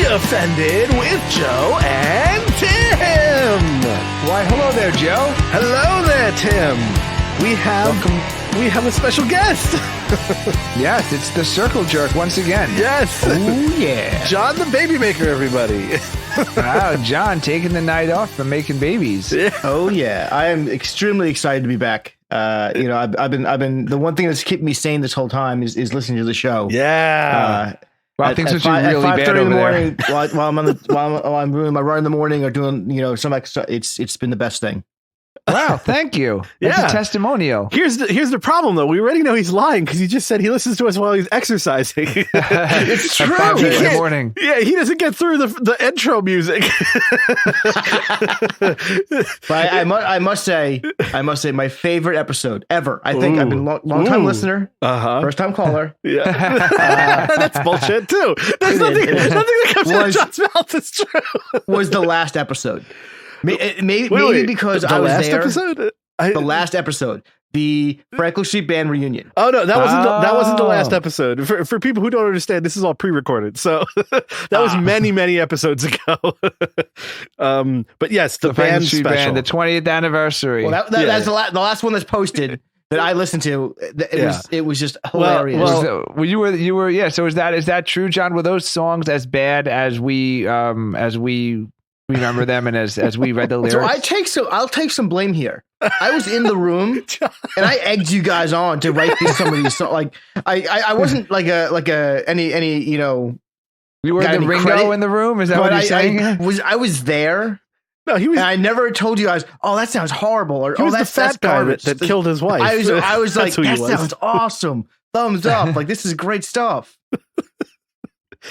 Offended with Joe and Tim. Why, hello there, Joe. Hello there, Tim. We have a special guest. Yes, it's the Circle Jerk once again. Yes. Oh, yeah. John the Babymaker, everybody. Wow, John taking the night off from making babies. Yeah. Oh yeah, I am extremely excited to be back. I've been the one thing that's kept me sane this whole time is listening to the show. Yeah. Wow, things are really bad over in the morning, there. while I'm doing my run in the morning or doing some extra, it's been the best thing. Wow, thank you. That's Yeah. a testimonial. Here's the problem, though. We already know he's lying because he just said he listens to us while he's exexercising. It's true. At 5 He in the can't- morning. Yeah, he doesn't get through the intro music. But I must say my favorite episode ever. I think I've been long time listener, first time caller. Yeah, that's bullshit too. There's nothing that comes out of John's mouth is true. Was the last episode. Maybe Wait, because the I was last there. episode. The last episode, the Franklin Street Band reunion. Oh no, that wasn't the last episode. For people who don't understand, this is all pre-recorded. So that was many episodes ago. But yes, the Franklin band Street special. Band, the 20th anniversary. Well, that's the last one that's posted that I listened to. It was just hilarious. Well, you were yeah. So is that true, John? Were those songs as bad as we remember them and as we read the lyrics? So I'll take some blame here. I was in the room and I egged you guys on to write some of these songs. Like I wasn't any You were the Ringo credit, in the room. Is that what you're saying? I was there. No, he was. And I never told you guys. Oh, that sounds horrible. Or He was that's the fat guy that killed his wife. I was like, That's who he that was. sounds awesome. Thumbs up. Like this is great stuff.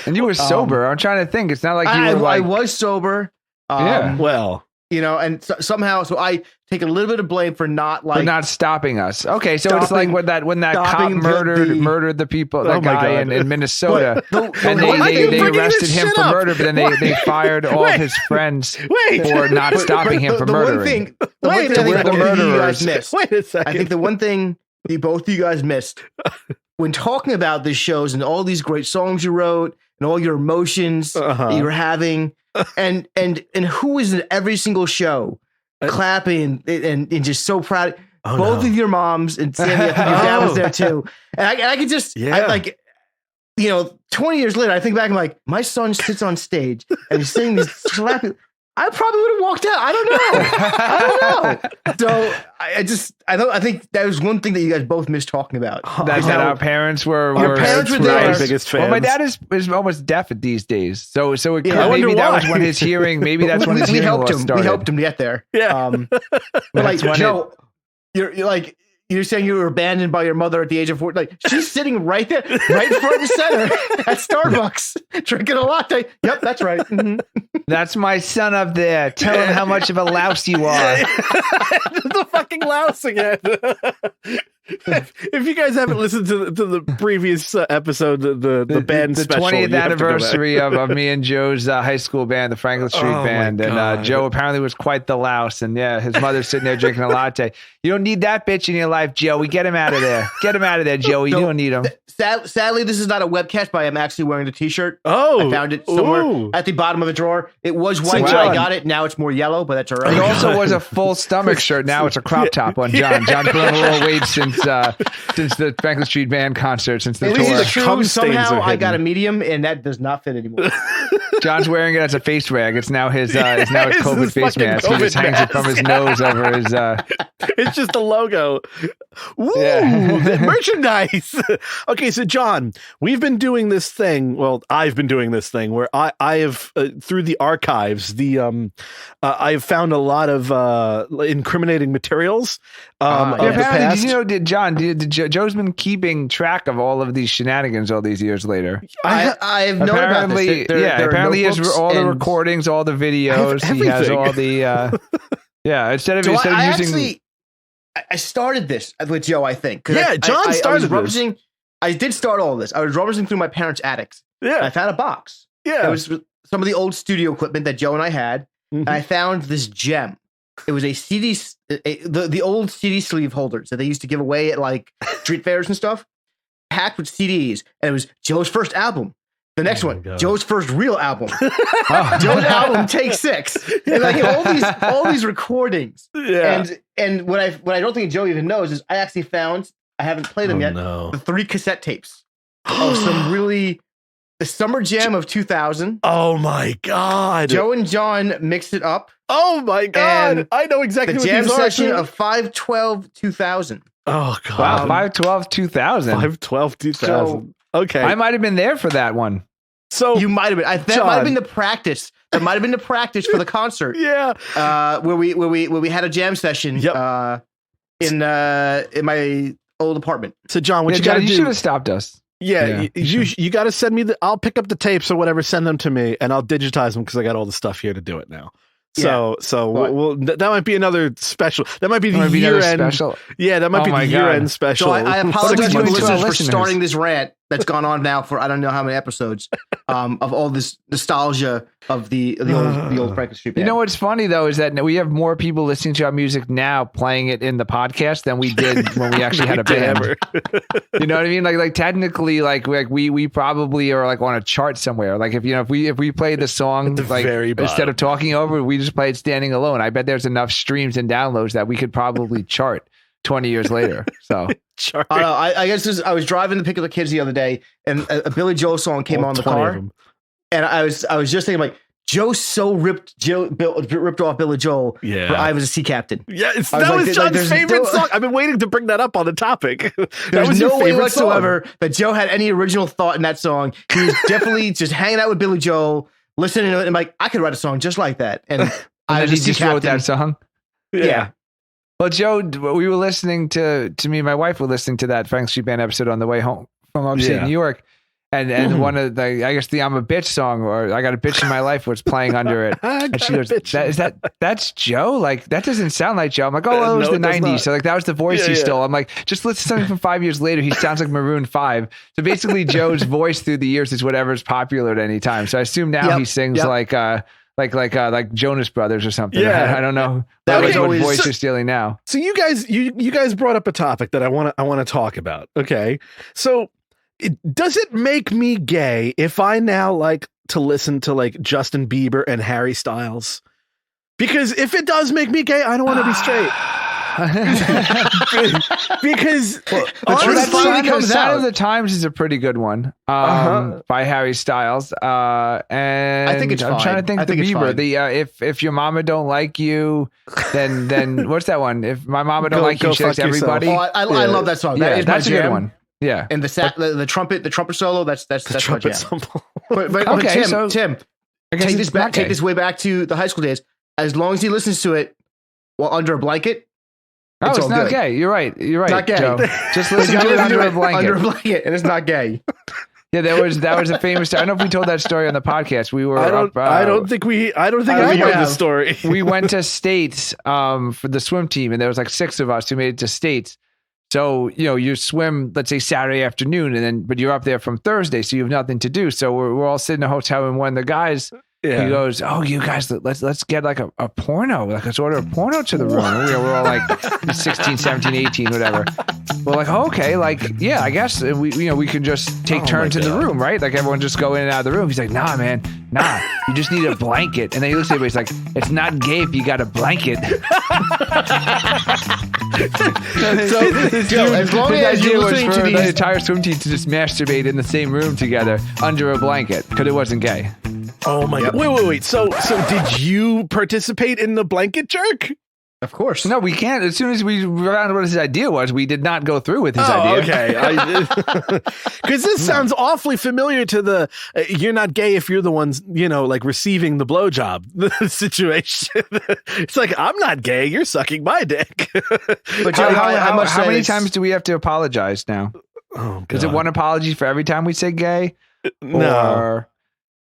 And you were sober. I'm trying to think. It's not like you were I like. was sober. Yeah. Well, and somehow, I take a little bit of blame for not for not stopping us. Okay, so it's like when that cop stopping murdered the people, that guy in Minnesota, and they arrested him for murder, but then they fired all his friends for not stopping him from murdering. The one thing I think the murderers. you guys missed. Wait a second. I think the one thing both of you guys missed when talking about these shows and all these great songs you wrote and all your emotions that you were having. And who was in every single show clapping and just so proud. Both of your moms and Sandy, I think your dad was there too. And I could just, 20 years later, I think back and like, my son sits on stage and he's singing these clapping. I probably would have walked out. I don't know. So I think that was one thing that you guys both missed talking about. That our parents were. Our parents were there. Our biggest fans. Well, my dad is almost deaf these days, so it could, why. maybe that was when his hearing. Maybe that's when his hearing loss started. We helped him get there. Yeah. But like Joe, you're saying you were abandoned by your mother at the age of 4. Like she's sitting right there, right front and center at Starbucks, drinking a latte. Yep, that's right. Mm-hmm. That's my son up there. Tell him how much of a louse you are. The fucking louse again. If you guys haven't listened to the previous episode, the band special, 20th anniversary of me and Joe's high school band, the Franklin Street Band, and Joe apparently was quite the louse, and his mother's sitting there drinking a latte. You don't need that bitch in your life, Joey. Get him out of there. Get him out of there, Joey. You don't need him. Sadly, this is not a webcast, but I'm actually wearing the T-shirt. Oh, I found it somewhere at the bottom of a drawer. It was white when I got it. Now it's more yellow, but that's all right. It also was a full stomach shirt. Now it's a crop top on John. John's put on a little weight since the Franklin Street Band concert, since the At tour. least it's true. Cum stains Somehow are I got a hidden. medium, and that does not fit anymore. John's wearing it as a face rag. It's now his COVID his face fucking mask. He just COVID hangs it from his nose over his. It's just a logo. Ooh, Yeah. merchandise. Okay, so John, we've been doing this thing. Well, I've been doing this thing where I have through the archives, I have found a lot of incriminating materials. Of the past. Joe's been keeping track of all of these shenanigans all these years later. I've known about this. Apparently he has all the and- recordings, all the videos. He has all the. Instead of using. I started this with Joe, I think. Yeah, John started this. I did start all this. I was rummaging through my parents' attics. Yeah. I found a box. Yeah. It was some of the old studio equipment that Joe and I had. And I found this gem. It was a CD, the old CD sleeve holders that they used to give away at like street fairs and stuff, packed with CDs. And it was Joe's first album. The next one, God. Joe's first real album. Joe's album, Take 6. And like all these recordings. Yeah. And what I don't think Joe even knows is I actually found, I haven't played them yet, the 3 cassette tapes of some really, the Summer Jam of 2000. Oh my God. Joe and John mixed it up. Oh my God. And I know exactly the what jam these are. session of 5/12/2000. Oh God. Wow, 5/12/2000. 5/12/2000. Okay. I might have been there for that one. So You might have been. That might have been the practice. That might have been the practice for the concert. yeah. Where we had a jam session. Yep. In my old apartment. So John, what you John, got to do? you should have stopped us. Yeah, you got to send me I'll pick up the tapes or whatever, send them to me, and I'll digitize them because I got all the stuff here to do it now. So that might be another special. That might be the year end special. Yeah, that might be the year end special. So I apologize to the listeners for listeners? starting this rant that's gone on now for I don't know how many episodes of all this nostalgia of the old Franklin Street Band. You know what's funny though is that we have more people listening to our music now playing it in the podcast than we did when we actually had a band. You know what I mean? Like technically, like we probably are like on a chart somewhere. Like if we play the song like instead of talking over, we just play it standing alone. I bet there's enough streams and downloads that we could probably chart 20 years later. So I guess I was driving to pick up the kids the other day, and a Billy Joel song came on the car, and I was just thinking like, Joe so ripped off Billy Joel. Yeah, for I Was a Sea Captain. Yeah, that was John's favorite song. I've been waiting to bring that up on the topic. That was no way whatsoever that Joe had any original thought in that song. He was definitely just hanging out with Billy Joel, listening to it, and like, I could write a song just like that. And I was he just wrote that song. Yeah. Well, Joe, we were listening to me and my wife were listening to that Frank Street Band episode on the way home from upstate New York. And one of the, I guess the I'm a Bitch song, or I Got a Bitch in My Life was playing under it. And she goes, that's Joe? Like, that doesn't sound like Joe. I'm like, oh, it was the 90s. So like, that was the voice he stole. I'm like, just listen to something from 5 years later. He sounds like Maroon 5. So basically Joe's voice through the years is whatever's popular at any time. So I assume now he sings like Jonas Brothers or something. Yeah. I don't know That was what always voice you're stealing now. So you guys brought up a topic that I want to talk about. Okay. So does it make me gay if I now like to listen to like Justin Bieber and Harry Styles? Because if it does make me gay, I don't want to be straight. Because Sign of the Times is a pretty good one by Harry Styles. And I think it's fine. I'm trying to think the Bieber. The if your mama don't like you, then what's that one? If my mama don't like you, she likes everybody. I love that song. Yeah, that's a good one. Yeah, and the trumpet solo. That's my jam. But okay, Tim, take this way back to the high school days. As long as he listens to it while under a blanket. It's not good. Gay. You're right, not gay. Joe. Just listen to it under a blanket. Under a blanket, and it's not gay. Yeah, that was a famous. I don't know if we told that story on the podcast. We were. I don't think I heard the story. We went to States for the swim team, and there was like 6 of us who made it to States. So you swim, let's say Saturday afternoon, but you're up there from Thursday, so you have nothing to do. So we're all sitting in a hotel, and one of the guys. Yeah. He goes, oh, you guys, let's get like a porno. Like, let's order a porno to the room. We're all like 16, 17, 18, whatever. We're like, oh, okay, like, yeah, I guess we can just take turns in the room, right? Like everyone just go in and out of the room. He's like, nah, man, you just need a blanket. And then he looks at everybody, he's like, it's not gay if you got a blanket. So as long as you're listening to the entire swim team to just masturbate in the same room together under a blanket because it wasn't gay. Oh my God. Wait. So did you participate in the blanket jerk? Of course. No, we can't. As soon as we found out what his idea was, we did not go through with his idea. Okay. Because this sounds awfully familiar to the you're not gay if you're the ones, like receiving the blowjob situation. It's like, I'm not gay. You're sucking my dick. But how many times do we have to apologize now? Oh, God. Is it one apology for every time we say gay? No. Or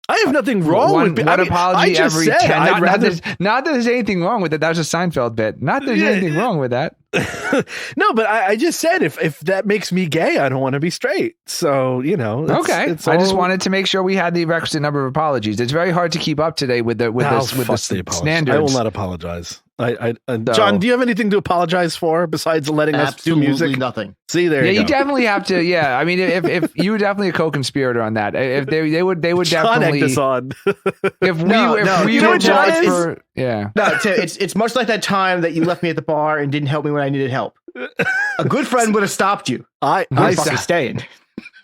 I have nothing wrong with one apology every 10. Not that there's anything wrong with it. That was a Seinfeld bit. Not that there's anything wrong with that. No, but I just said if that makes me gay, I don't want to be straight. So, okay. I just wanted to make sure we had the requisite number of apologies. It's very hard to keep up today with the standards. I will not apologize. John, do you have anything to apologize for besides letting us do music? Nothing. See, there you go. You definitely have to. Yeah, I mean, if you were definitely a co-conspirator on that. If they would John definitely. Egged us on. If we you know what John is? Yeah. No, Tim, it's much like that time that you left me at the bar and didn't help me when I needed help. A good friend would have stopped you. I fucking staying.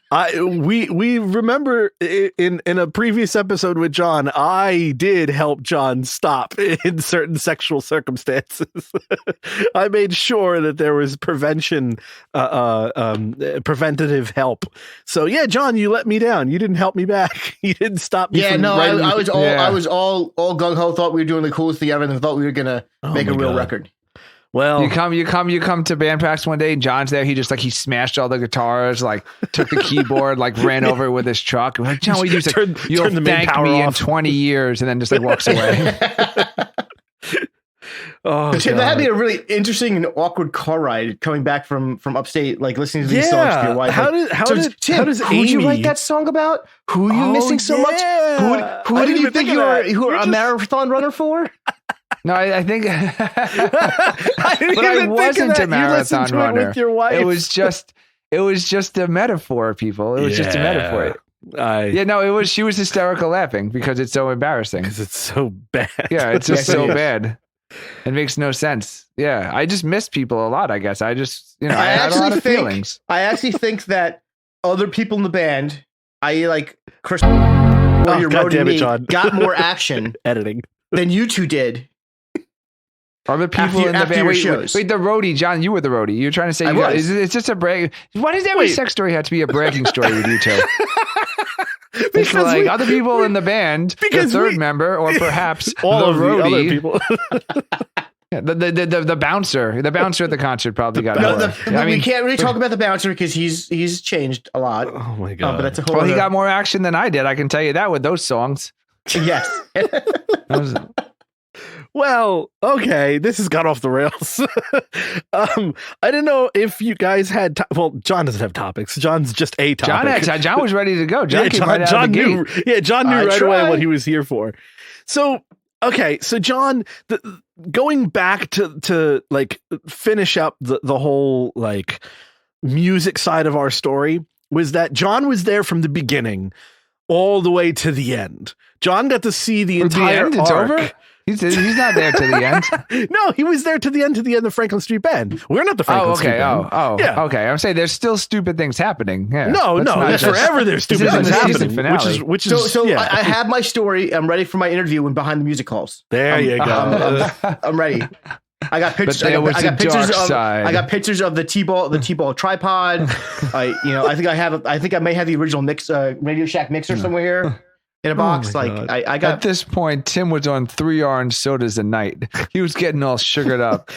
We remember in a previous episode with John, I did help John stop in certain sexual circumstances. I made sure that there was preventative help. So yeah, John, you let me down. You didn't help me back. You didn't stop me. Yeah, from no, writing. I was all gung ho. Thought we were doing the coolest thing ever, and thought we were gonna make a real record. Well, you come to band practice one day and John's there. He smashed all the guitars, like took the keyboard, like ran over it with his truck. We're like, John, what do you do? Like, you'll thank me in 20 years, and then just like walks away. Tim, that had to be a really interesting and awkward car ride coming back from upstate, like listening to these songs to your wife. How does Amy, who'd you write that song about? Who are you missing so much? Who did you think you were a marathon runner for? No, I think, but I wasn't a marathon runner. With your wife. It was just a metaphor, people. It was just a metaphor. She was hysterical laughing because it's so embarrassing. Because it's so bad. Yeah, it's just so bad. It makes no sense. Yeah, I just miss people a lot. I guess I just, I had a lot of feelings. I actually think that other people in the band, i.e., like Chris, your road and me, got more action editing than you two did. Other people in the band. Wait, the roadie, John, you were the roadie. You're trying to say it's just a brag. Why does every sex story have to be a bragging story with you two? Because like other people in the band, the third member, or perhaps all the of roadie, the other people. Yeah, the bouncer at the concert probably got more. We can't really talk about the bouncer because he's changed a lot. Oh my god! But that's a whole. He got more action than I did. I can tell you that with those songs. Yes. Well, okay, this has got off the rails. I don't know if you guys had. John doesn't have topics. John's just a topic. John was ready to go. John knew right away what he was here for. So, okay, so John, going back to like finish up the whole like music side of our story was that John was there from the beginning all the way to the end. John got to see the entire end. It's over. He's not there to the end. No, he was there to the end of Franklin Street Band. We're not the Franklin Street Band. Yeah. Okay. I'm saying there's still stupid things happening. Yeah. No, there's forever there's stupid things happening. Which is so yeah. I have my story. I'm ready for my interview when Behind the Music calls. There you go. I'm ready. I got pictures. I got pictures of the T-ball tripod. I think I may have the original mix, Radio Shack mixer somewhere here. In a box, I got. At this point, Tim was on 3 orange sodas a night. He was getting all sugared up.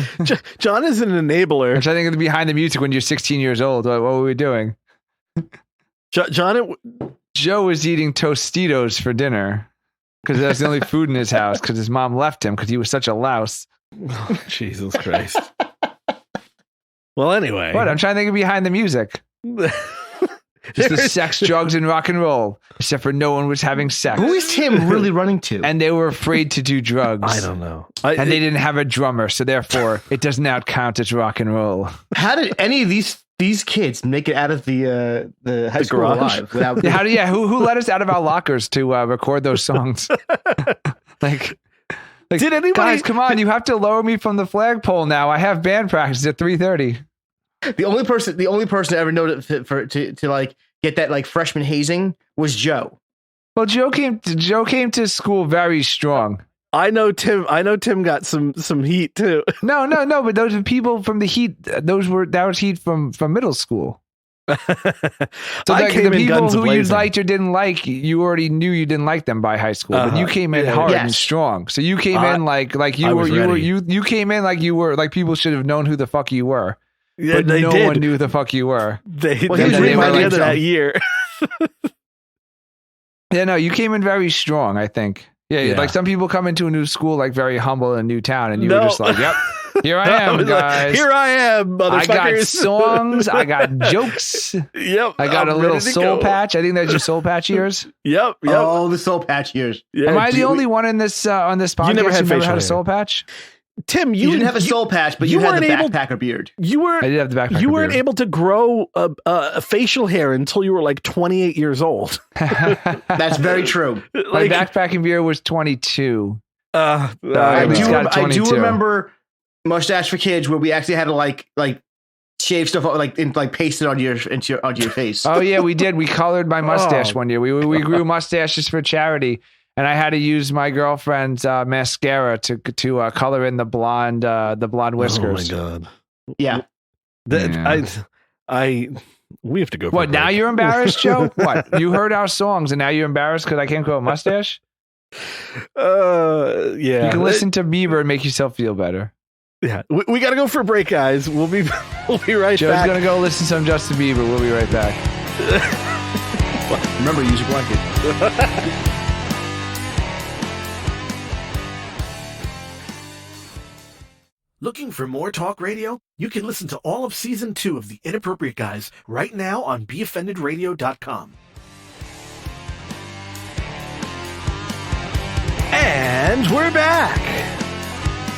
John is an enabler. Which I think is behind the music when you're 16 years old. What were we doing? Joe was eating Tostitos for dinner because that's the only food in his house because his mom left him because he was such a louse. Oh, Jesus Christ. Well, anyway. What? I'm trying to think of behind the music. Just the sex, drugs, and rock and roll. Except for no one was having sex. Who is Tim really running to? And they were afraid to do drugs. I don't know. And they didn't have a drummer, so therefore it does not count as rock and roll. How did any of these kids make it out of the high school alive? Who let us out of our lockers to record those songs? like, did anybody? Guys, come on! You have to lower me from the flagpole now. I have band practice at 3:30. The only person I ever known to like get that like freshman hazing was Joe. Well, Joe came to school very strong. I know Tim got some heat too. No, but those are people from the heat. That was heat from middle school. So the people who you liked or didn't like, you already knew you didn't like them by high school, but you came in hard and strong. So you came in like you came in like you were like people should have known who the fuck you were. Yeah, but no one knew who the fuck you were. They by the end of that year. Yeah, no, you came in very strong, I think. Yeah, like some people come into a new school like very humble in a new town, and you were just like, yep, here I am, guys. Here I am, motherfuckers. I got songs, I got jokes. Yep. I got a little soul patch. I think that's your soul patch years. Yep. Oh, the soul patch years. Yeah, am I the only one in this on this podcast who never had a soul patch? Tim, you didn't have a soul patch, but you had the backpacker beard. I did have the backpacker You weren't beard. able to grow a facial hair until you were like 28 years old. That's very true. My backpacking beard was 22. I do remember Mustache for Kids, where we actually had to like shave stuff like paste it onto your face. Oh yeah, we did. We colored my mustache one year. We grew mustaches for charity, and I had to use my girlfriend's mascara to color in the blonde whiskers. Oh my god! Yeah, we have to go. What now? You're embarrassed, Joe? What? You heard our songs, and now you're embarrassed because I can't grow a mustache? Yeah. You can listen to Bieber and make yourself feel better. Yeah, we got to go for a break, guys. We'll be right Joe's back. Joe's gonna go listen to some Justin Bieber. We'll be right back. Remember, use your blanket. Looking for more talk radio? You can listen to all of Season 2 of The Inappropriate Guys right now on BeOffendedRadio.com. And we're back.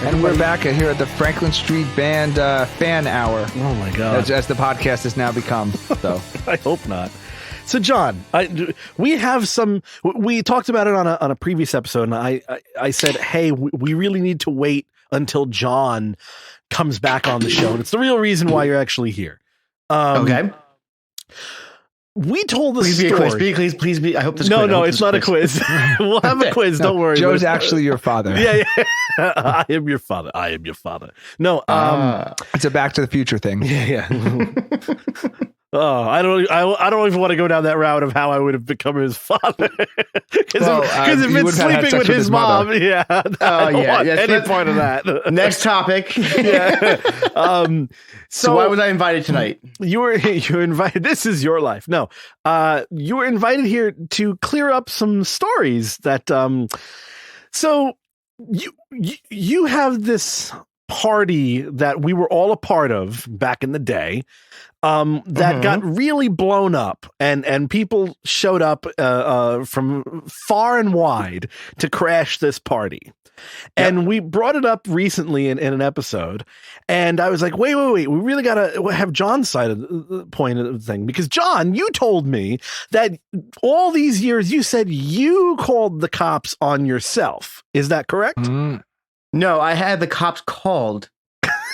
And we're back here at the Franklin Street Band Fan Hour. Oh my god! As the podcast has now become. So I hope not. So John, we have some. We talked about it on a previous episode, and I said, hey, we really need to wait until John comes back on the show, and it's the real reason why you're actually here. Okay. We told the story. Be a quiz. Please be. I hope this. No, it's not a quiz. We'll have a quiz. Don't worry. Joe's actually your father. Yeah. I am your father. No. It's a Back to the Future thing. Yeah. Oh, I don't even want to go down that route of how I would have become his father. Because if it's sleeping with his mom, any part of that. Next topic. Yeah. So why was I invited tonight? You were invited. This is your life. No, you were invited here to clear up some stories that. So you have this party that we were all a part of back in the day. That got really blown up, and people showed up from far and wide to crash this party. And we brought it up recently in an episode, and I was like, wait, we really got to have John's side of the point of the thing, because John, you told me that all these years you said you called the cops on yourself. Is that correct? No, I had the cops called.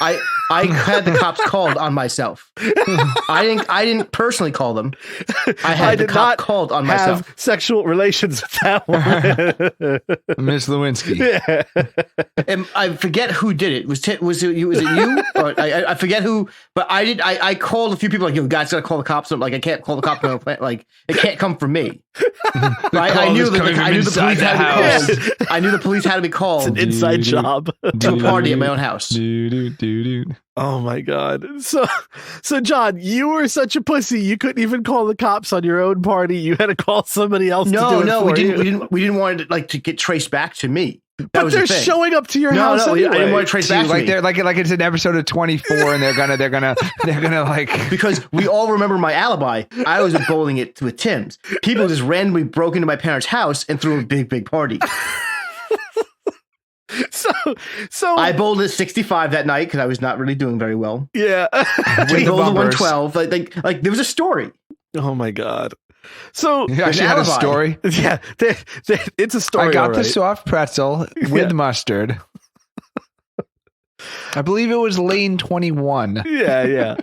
I had the cops called on myself. I didn't personally call them. I had the cop called on myself. Have sexual relations with that one. Miss Lewinsky. Yeah. And I forget who did it. Was it you? Or I forget who. But I did. I called a few people like, you guys gotta call the cops. I'm like, I can't call the cops. Like, it can't come from me. I knew the police had to be called. I knew the police had to be called. It's an inside job to a party at my own house. Oh my god! So John, you were such a pussy. You couldn't even call the cops on your own party. You had to call somebody else. We didn't want it to get traced back to me. But they're showing up to your house. No, anyway. I didn't want to trace back to me. They're like it's an episode of 24, and they're gonna like, because we all remember my alibi. I was bowling it with Tim's. People just randomly broke into my parents' house and threw a big party. So I bowled at 65 that night because I was not really doing very well. Yeah, we bowled at 112. Like there was a story. Oh my god! So you actually had a story. Yeah, it's a story. I got the soft pretzel with mustard. I believe it was lane 21. Yeah.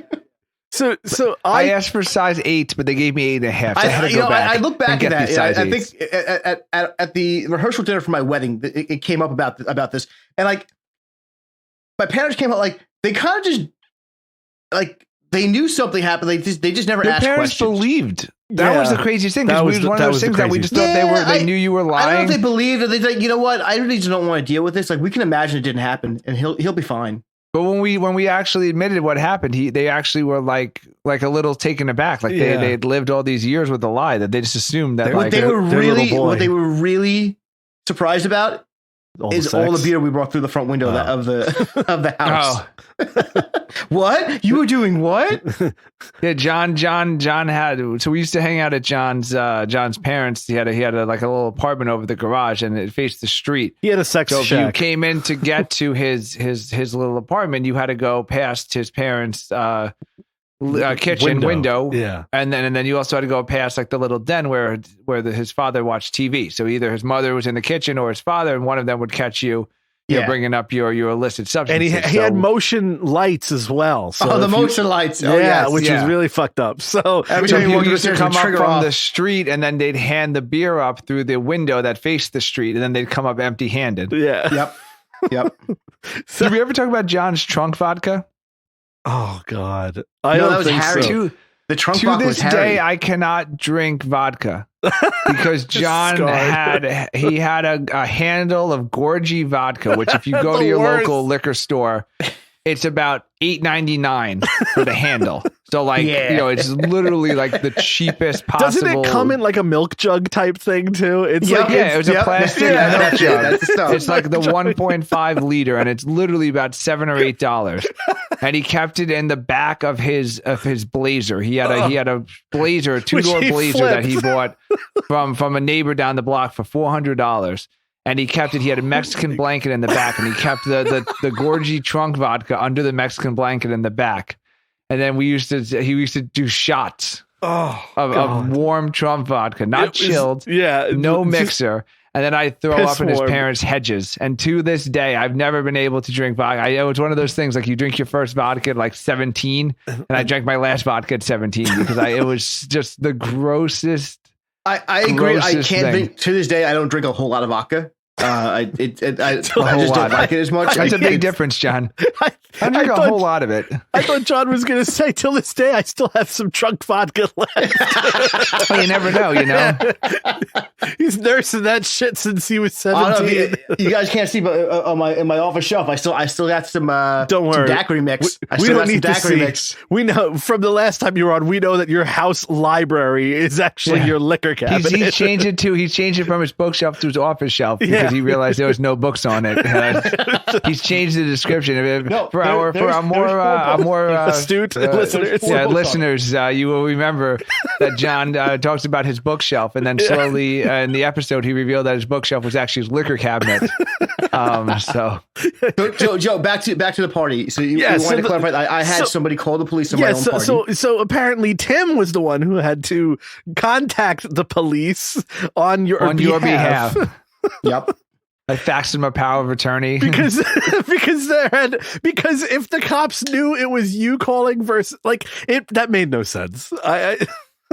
So I asked for size 8, but they gave me 8.5. So I had to go back. I look back at that. I think 8s. at the rehearsal dinner for my wedding, it came up about this, and like my parents came out like they kind of just like they knew something happened. They just never asked questions. Their parents believed. That was the craziest thing. Because it was one of those things that we just thought they knew you were lying. I don't know if they believed it. They're like, you know what? I really just don't want to deal with this. Like, we can imagine it didn't happen, and he'll be fine. But when we actually admitted what happened, they actually were like a little taken aback. Like they'd lived all these years with a lie that they just assumed that what they were really surprised about All is the all the sex? beer we brought through the front window of the house. Oh. What? You were doing what? Yeah, John had. So we used to hang out at John's parents. He had a like a little apartment over the garage, and it faced the street. He had a sex So if you shack. came in to get to his little apartment, you had to go past his parents' kitchen window. Yeah. And then you also had to go past like the little den where his father watched TV. So either his mother was in the kitchen or his father, and one of them would catch you. You're bringing up your illicit substances. And he had motion lights as well. So the motion lights. Oh, yeah, yes. which is really fucked up. So Every So time you people walk used to upstairs, come you up trigger from off. the street, and then they'd hand the beer up through the window that faced the street, and then they'd come up empty-handed. yeah. Yep. Did we ever talk about John's trunk vodka? Oh God. No, don't that was think Harry. so. The trunk To vodka was this Harry. day, I cannot drink vodka because John had a handle of Gorgie vodka, which if you go The to your worst. local liquor store, it's about $8.99 for the handle. So like, it's literally like the cheapest possible. Doesn't it come in like a milk jug type thing too? It's Yep. like Yeah, it was a plastic Yeah, milk jug. that's the stuff. It's like the 1.5 liter, and it's literally about $7 or $8. And he kept it in the back of his blazer. He had a blazer, a two-door Which he blazer that he flipped. bought from a neighbor down the block for $400. And he kept it. He had a Mexican blanket in the back, and he kept the Gorgie trunk vodka under the Mexican blanket in the back. And then he used to do shots of warm Trump vodka, not chilled, no mixer. And then I throw Piss up in his warm. parents' hedges. And to this day, I've never been able to drink vodka. It was one of those things like you drink your first vodka at like 17, and I drank my last vodka at 17 because it was just the grossest. I agree. I grossest can't thing. drink to this day. I don't drink a whole lot of vodka. I just whole don't lot. like it as much. That's a big It's- difference, John. I I drink a thought- whole lot of it. I thought John was going to say, till this day, I still have some trunk vodka left. Well, you never know, you know. He's nursing that shit since he was I don't 17. know, you guys can't see, but in my office shelf, I still got some. Don't worry. some daiquiri mix. I We still don't got some need to daiquiri see. mix. We know from the last time you were on, we know that your house library is actually Yeah. your liquor cabinet. He's changed it from his bookshelf to his office shelf because Yeah. he realized there was no books on it. He's changed the description of it No, for our more astute listeners. yeah, listeners. You will remember that John talks about his bookshelf, and then slowly in the episode he revealed that his bookshelf was actually his liquor cabinet. So Joe, back to the party. So you Yeah, so wanted to the- clarify. I had so- somebody call the police on my Yeah, own so, party. so apparently Tim was the one who had to contact the police on your behalf. Yep. I faxed him a power of attorney. because because if the cops knew it was you calling versus that made no sense. I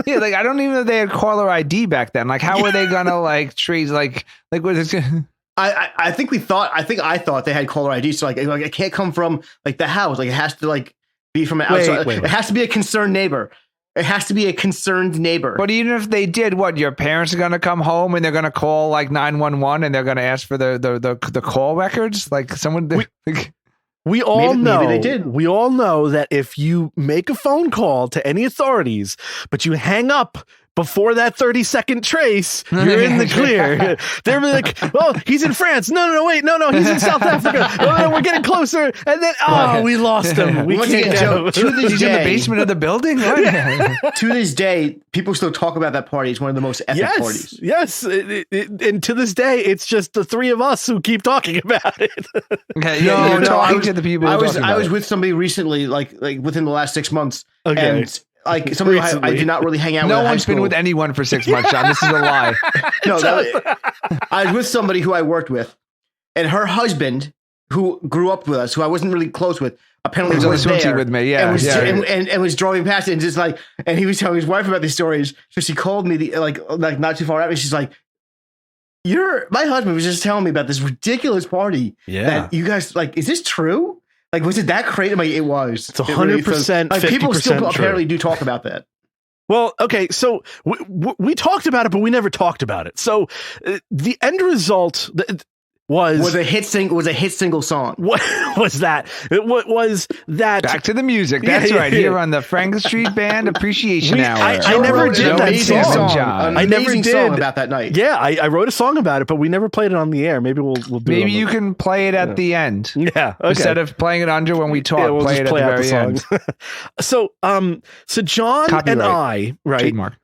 Yeah, like I don't even know if they had caller ID back then. Like, how were they gonna like trace like what is it? I think I thought they had caller ID. So like it can't come from like the house. Like it has to like be from an outside. wait. It has to be a concerned neighbor. It has to be a concerned neighbor. But even if they did, what your parents are gonna come home and they're gonna call like 911 and they're gonna ask for the call records? Like someone. we all know maybe they did. We all know that if you make a phone call to any authorities, but you hang up before that 30-second trace, you're in the clear. They're like, "Oh, he's in France. No, wait, no, he's in South Africa. Oh, we're getting closer." And then, we lost him. We Once can't again, get Joe, him. to this He's in the day, basement of the building. What? to this day, people still talk about that party. It's one of the most epic parties. Yes. And to this day, it's just the three of us who keep talking about it. Okay, you're talking to the people. I who are was talking about I was it. with somebody recently, like within the last 6 months, Okay. and like somebody I Recently. did not really hang out with. No in high one's been school. with anyone for 6 months, John. This is a lie. No, I was with somebody who I worked with, and her husband, who grew up with us, who I wasn't really close with, apparently He was on the was swim team there with me, yeah, and was, yeah. and was driving past it, and just like, and he was telling his wife about these stories. So she called me like not too far out, and she's like, my husband was just telling me about this ridiculous party that you guys like. Is this true? Like, was it that crazy? Like, it was. It's 100%, Like, people 50% still true. apparently do talk about that. Well, okay, so we talked about it, but we never talked about it. So the end result, was a hit single song. What was that? What was that? Back to the music. That's right. Here on the Franklin Street Band Appreciation Hour. I never did that song. I never did song about that night. Yeah, I wrote a song about it, but we never played it on the air. Maybe we'll do it. Maybe you can play it at the end. Yeah. Okay. Instead of playing it under when we talk, yeah, we'll play it at the very end. So John Copyright. and I, right? Trademark.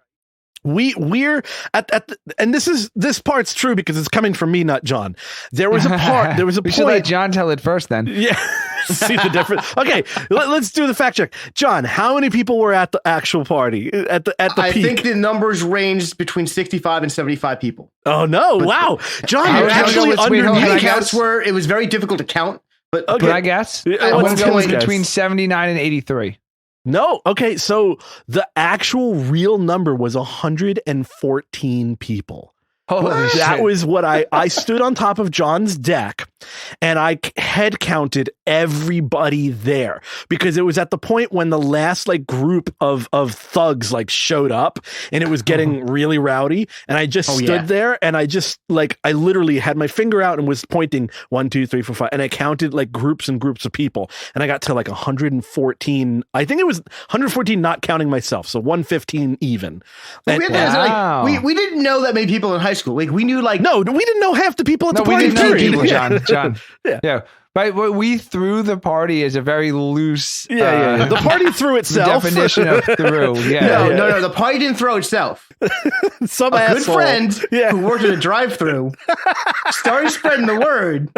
We're at and this part's true because it's coming from me, not John. There was a we point. should let John tell it first then. Yeah. See the difference? Okay, let's do the fact check. John, how many people were at the actual party at the I peak? think the numbers ranged between 65 and 75 people. Oh no! Wow, John, you're actually underneath. Counts were it was very difficult to count. But okay. Can I guess? I'm going to go with between 79 and 83. No. Okay. So the actual real number was 114 people. Holy shit. That was what I stood on top of John's deck and I head counted everybody there because it was at the point when the last like group of thugs like showed up and it was getting really rowdy. And I just stood there and I just like, I literally had my finger out and was pointing 1, 2, 3, 4, 5. And I counted like groups and groups of people. And I got to like 114. I think it was 114, not counting myself. So 115 even. And, wow. We didn't know that many people in high school. Like we knew like no, we didn't know half the people at the party. We didn't know people, yeah. John. Yeah. Right. Well, we threw the party as a very loose. The party threw itself. The definition of threw. Yeah. No. The party didn't throw itself. Some a asshole. Good friend who worked at a drive-thru started spreading the word.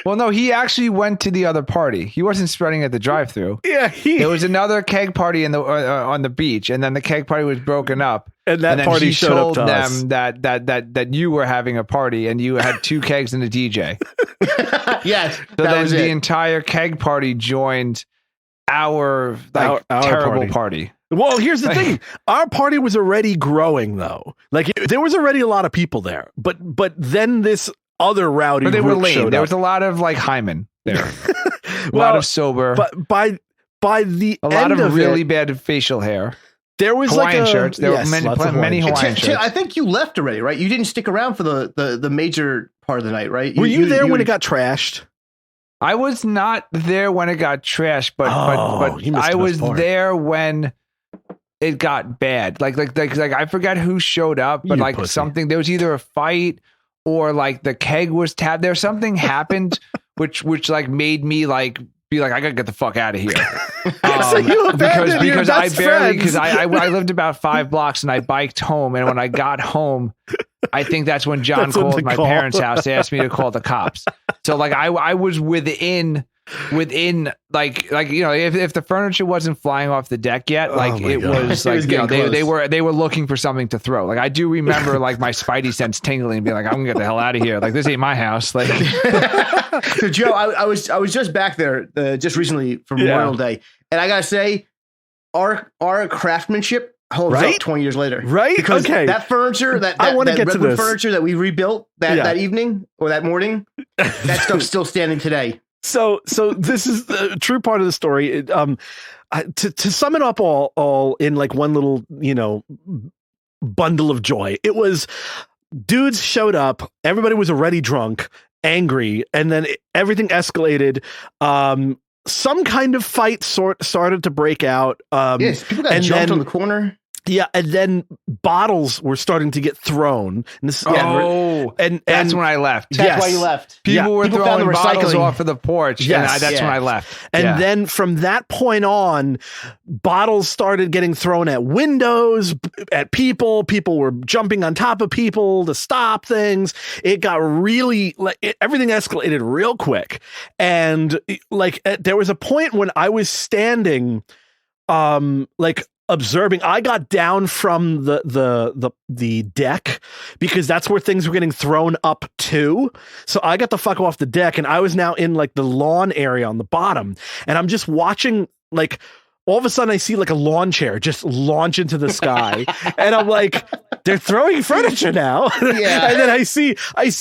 Well, no, he actually went to the other party. He wasn't spreading at the drive-thru. Yeah, there was another keg party in the on the beach, and then the keg party was broken up. And that party showed up to us. He told them that you were having a party, and you had 2 kegs and a DJ. Yes. So then the entire keg party joined our terrible party. Well, here's the thing. Our party was already growing, though. Like there was already a lot of people there, but then this other rowdy. But they were lame. There up. was a lot of like Hyman there. A lot of sober. But by the a lot of really bad facial hair. There was Hawaiian like shirts. There were many Hawaiian shirts. I think you left already, right? You didn't stick around for the major part of the night, right? Were you there when it got trashed? I was not there when it got trashed, but I was there when it got bad. Like I forgot who showed up, but like something. There was either a fight or like the keg was tapped. There something happened which like made me like be like, I gotta get the fuck out of here. So you abandoned because your I best barely because friends. I lived about 5 blocks and I biked home, and when I got home, I think that's when John called my parents' house. They asked me to call the cops. So like I was within like you know, if the furniture wasn't flying off the deck yet, like it was like you know, they were looking for something to throw. Like I do remember like my spidey sense tingling and being like, I'm gonna get the hell out of here. Like this ain't my house. Like so Joe, I was just back there just recently for Memorial Day, and I gotta say, our craftsmanship holds up 20 years later, right? Because okay, that furniture, that redwood furniture that we rebuilt that evening or that morning, that stuff's still standing today. So this is the true part of the story. To sum it up all in like one little, you know, bundle of joy. It was dudes showed up. Everybody was already drunk, angry, and then everything escalated. Some kind of fight started to break out. Yes, people got jumped on the corner. Yeah, and then bottles were starting to get thrown. And this, and that's when I left. That's why you left. People were throwing bottles off of the porch. Yes, and that's when I left. And then from that point on, bottles started getting thrown at windows, at people. People were jumping on top of people to stop things. It got really everything escalated real quick. And like there was a point when I was standing, like observing. I got down from the deck because that's where things were getting thrown up to. So I got the fuck off the deck and I was now in like the lawn area on the bottom, and I'm just watching. Like all of a sudden I see like a lawn chair just launch into the sky and I'm like, they're throwing furniture now. Yeah. And then I see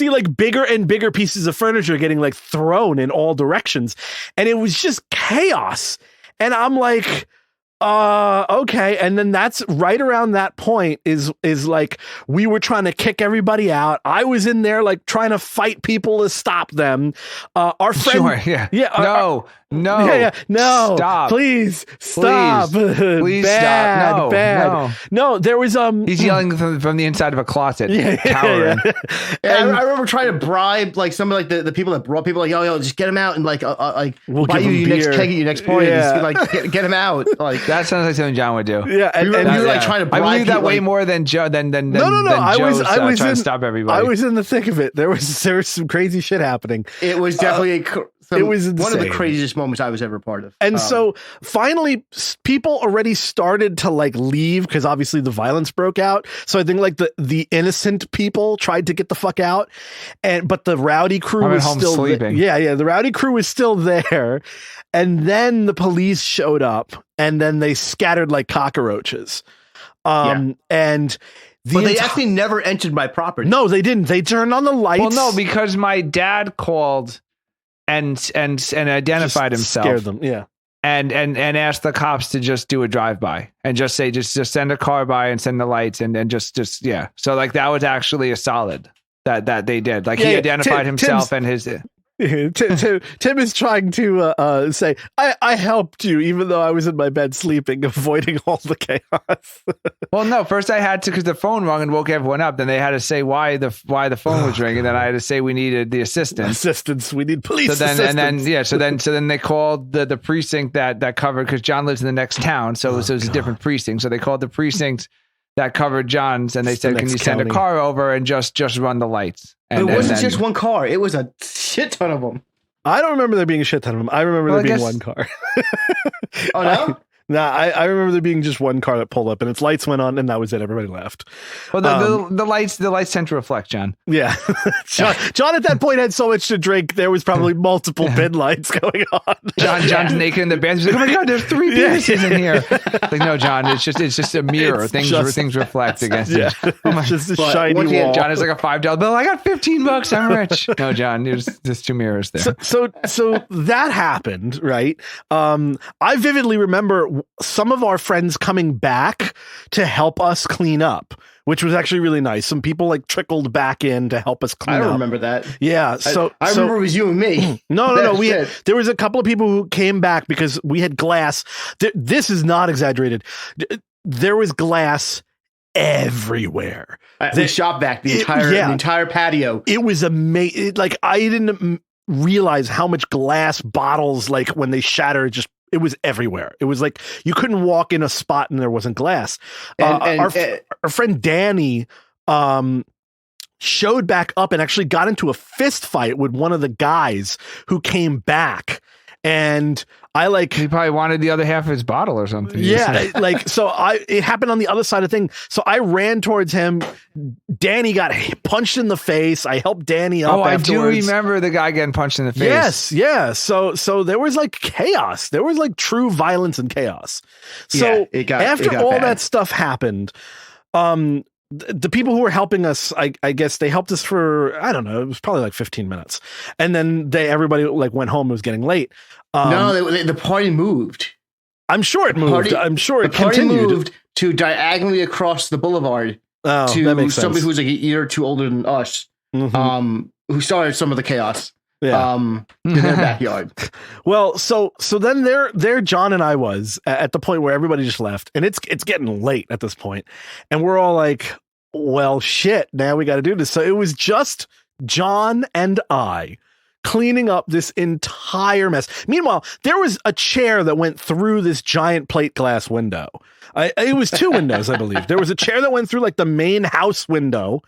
like bigger and bigger pieces of furniture getting like thrown in all directions, and it was just chaos. And I'm like, Okay. And then that's right around that point is like we were trying to kick everybody out. I was in there like trying to fight people to stop them. Our friend, yeah, no, stop, please stop, please bad, stop, bad. No, there was he's yelling from the inside of a closet, cowering. I remember trying to bribe like some of like the people that brought people like yo just get him out and like we'll buy you your next keg at your next party. Just, like get him out. Like that sounds like something John would do. Yeah, and we were like trying to bribe. I believe that way more than Joe than no. I was trying to stop everybody. I was in the thick of it. There was some crazy shit happening. It was definitely it was one insane. of the craziest moments I was ever part of. And so finally people already started to like leave because obviously the violence broke out. So I think like the innocent people tried to get the fuck out, but the rowdy crew was still sleeping. The rowdy crew was still there. And then the police showed up and then they scattered like cockroaches. And they actually never entered my property. No, they didn't. They turned on the lights. Well, no, because my dad called and identified himself. Scared them, yeah. And asked the cops to just do a drive-by and just say, just send a car by and send the lights and just yeah. So like that was actually a solid that they did. Like he identified himself and his. Tim is trying to say, I helped you, even though I was in my bed sleeping, avoiding all the chaos. Well, no, first I had to, because the phone rang and woke everyone up. Then they had to say why the phone was ringing. Then I had to say we needed the assistance. We need police assistance. So then they called the precinct that covered, because John lives in the next town. So it was a different precinct. So they called the precinct that covered John's, and they said, can you send a car over and just run the lights? And it wasn't just one car. It was a shit ton of them. I don't remember there being a shit ton of them. I remember there being one car. Oh, no? I remember there being just one car that pulled up and its lights went on and that was it. Everybody left. Well, the lights tend to reflect, John. Yeah. John at that point had so much to drink. There was probably multiple bin lights going on. John's naked in the bed. He's like, oh my God, there's 3 penises in here. Like, no, John, it's just a mirror. Things reflect against it. It's just a shiny wall. John is like a $5 bill. I got $15. I'm rich. No, John, there's 2 mirrors there. So that happened, right? I vividly remember some of our friends coming back to help us clean up, which was actually really nice. Some people like trickled back in to help us clean up. I don't remember that. Yeah. I remember it was you and me. No. There was a couple of people who came back because we had glass. This is not exaggerated. There was glass everywhere. We shot back the entire patio. It was amazing. Like I didn't realize how much glass bottles, like when they shattered, it was everywhere. It was like you couldn't walk in a spot and there wasn't glass. Our friend Danny showed back up and actually got into a fist fight with one of the guys who came back. And he probably wanted the other half of his bottle or something. Yeah. It happened on the other side of the thing. So I ran towards him. Danny got punched in the face. I helped Danny up. I do remember the guy getting punched in the face. Yes. Yeah. So there was like chaos. There was like true violence and chaos. So after all that stuff happened, the people who were helping us, I guess they helped us for, I don't know, it was probably like 15 minutes. And then everybody like went home. It was getting late. The party moved. I'm sure it moved. I'm sure it continued. The party moved to diagonally across the boulevard to somebody who's like a year or two older than us, who started some of the chaos. Yeah. In their backyard. Well, so then there John and I was at the point where everybody just left, and it's getting late at this point, and we're all like, well, shit, now we got to do this. So it was just John and I cleaning up this entire mess. Meanwhile, there was a chair that went through this giant plate glass window. It was 2 windows, I believe. There was a chair that went through like the main house window,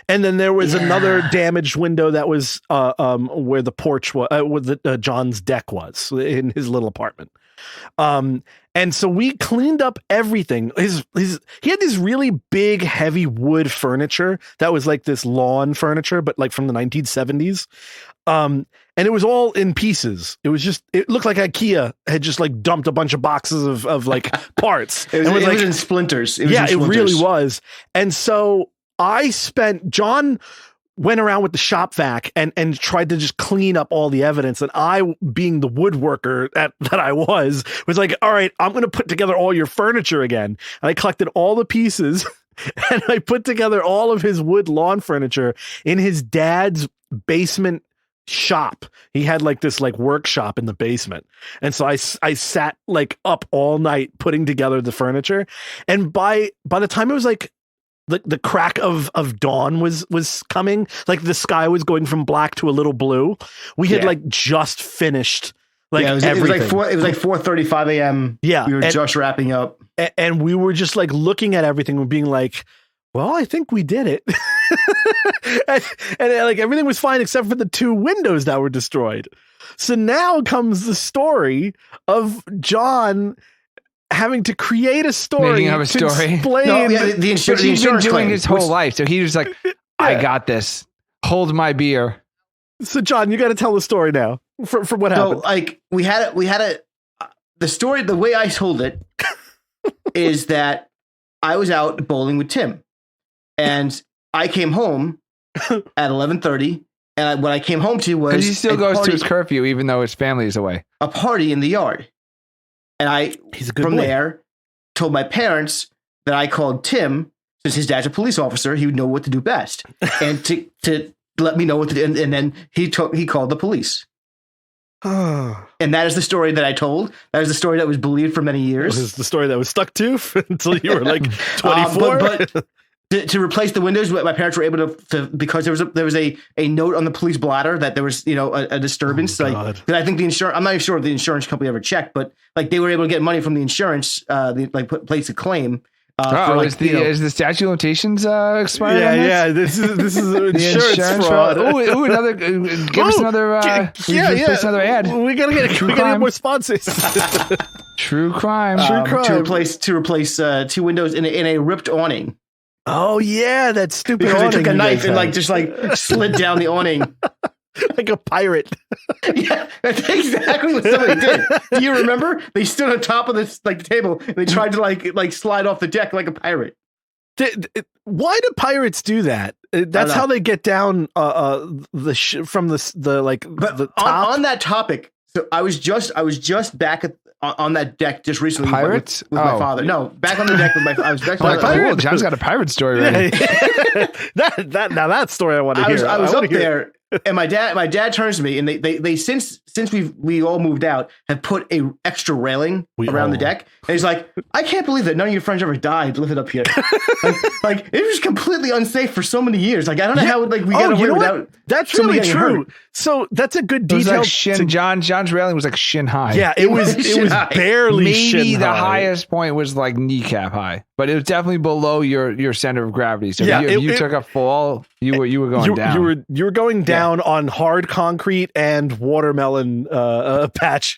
and then there was another damaged window that was where the porch was, where John's deck was in his little apartment. And so we cleaned up everything. He had this really big, heavy wood furniture that was like this lawn furniture, but like from the 1970s. And it was all in pieces. It looked like IKEA had just like dumped a bunch of boxes of like parts. It was in splinters. It really was. And so John went around with the shop vac and tried to just clean up all the evidence. And I, being the woodworker that I was like, all right, I'm going to put together all your furniture again. And I collected all the pieces and I put together all of his wood lawn furniture in his dad's basement shop. He had like this like workshop in the basement. And so I sat like up all night putting together the furniture. And by the time it was like, the crack of dawn was coming, like the sky was going from black to a little blue. We had like just finished like everything. It was like 4:35 a.m. Yeah, we were just wrapping up, and we were just like looking at everything and being like, "Well, I think we did it." and like everything was fine except for the 2 windows that were destroyed. So now comes the story of John having to create a story, making up a story. Explain the insurance. He's been doing claim his whole life, so he was like, "I got this. Hold my beer." So, John, you got to tell the story now for what happened. So, like, we had the story. The way I told it is that I was out bowling with Tim, and I came home at 11:30. And what I came home to was he still goes to his curfew, even though his family is away. A party in the yard. And from there, told my parents that I called Tim, since his dad's a police officer, he would know what to do best, and to let me know what to do. And then he called the police. And that is the story that I told. That is the story that was believed for many years. This is the story that was stuck to until you were like 24. But to replace the windows, my parents were able to because there was a note on the police blotter that there was a disturbance. Oh, like, I think the insurance. I'm not even sure if the insurance company ever checked, but like they were able to get money from the insurance. Place a claim. Is the statute of limitations expired? Yeah. This is insurance fraud. Ooh, another. Give us another. Another ad. We gotta get more sponsors. True crime. To replace 2 windows in a ripped awning. Oh yeah, that stupid because awning. They took a knife and like just like slid down the awning like a pirate. Yeah, that's exactly what somebody did. Do you remember? They stood on top of the table and they tried to like slide off the deck like a pirate. Why do pirates do that? That's how they get down from the top. On that topic. So I was just back on that deck just recently. Pirates with my father. No, back on the deck with my. I was back on the pirate. John's got a pirate story ready. that story I want to hear. I was up there, and my dad turns to me, and they since we all moved out have put a extra railing around the deck, and he's like, I can't believe that none of your friends ever died living up here. like it was completely unsafe for so many years. Like I don't know how we got away without. That's really true. So that's a good detail. Like John's railing was like shin high. Yeah, it was barely maybe shin the high. highest point was like kneecap high, but it was definitely below your center of gravity. So if you took a fall, you were going down. You were going down on hard concrete and watermelon patch.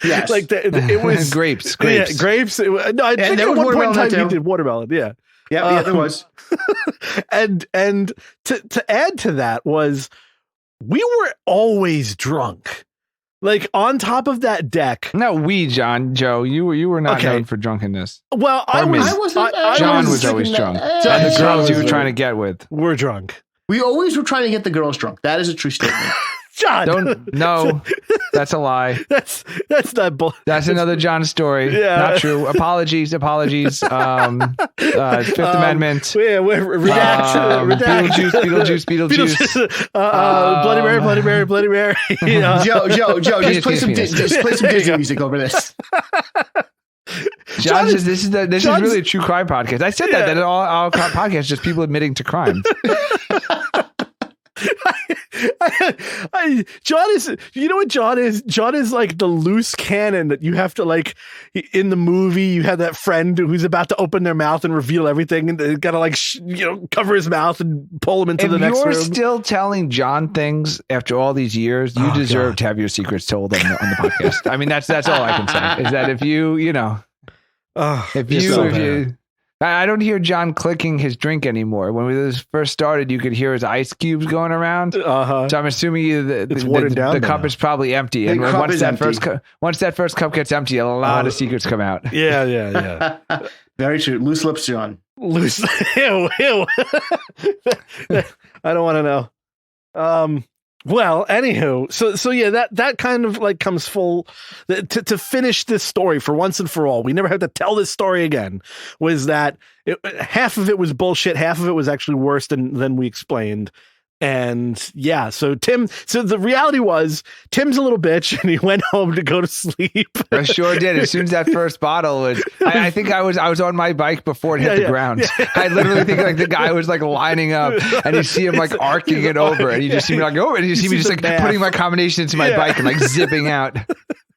Yes, like it was grapes. Yeah, grapes. I think at one point in time you did watermelon. Yeah. Yeah, there was. and to add to that was we were always drunk. Like on top of that deck. No, Joe, you were not known for drunkenness. Well, John was always drunk. And the girls you were trying to get with were drunk. We always were trying to get the girls drunk. That is a true statement. John, no, that's a lie. That's not. That's another John story. Yeah. Not true. Apologies. Fifth Amendment. Yeah, redact. Beetlejuice. Bloody Mary. Joe, just play some Disney music over this. John says this is really a true crime podcast. I said that all podcasts just people admitting to crime. John is, you know what John is? John is like the loose cannon that you have to like in the movie. You have that friend who's about to open their mouth and reveal everything, and they gotta like cover his mouth and pull him into the next room. If you're still telling John things after all these years, you deserve to have your secrets told on the podcast. I mean, that's all I can say is that if you I don't hear John clicking his drink anymore. When we first started, you could hear his ice cubes going around. So I'm assuming the cup is probably empty. And once that first cup gets empty, a lot of secrets come out. Yeah. Very true. Loose lips, John. Loose. Ew. I don't want to know. Well, anywho, so yeah, that kind of like comes full to finish this story for once and for all. We never have to tell this story again. Was that half of it was bullshit, half of it was actually worse than we explained. And yeah, so the reality was Tim's a little bitch and he went home to go to sleep. I sure did. As soon as that first bottle was, I think I was on my bike before it hit the ground. Yeah. I literally think like the guy was like lining up and you see him like arcing it over and you just see me like, oh, and you see me just like putting my combination into my bike and like zipping out.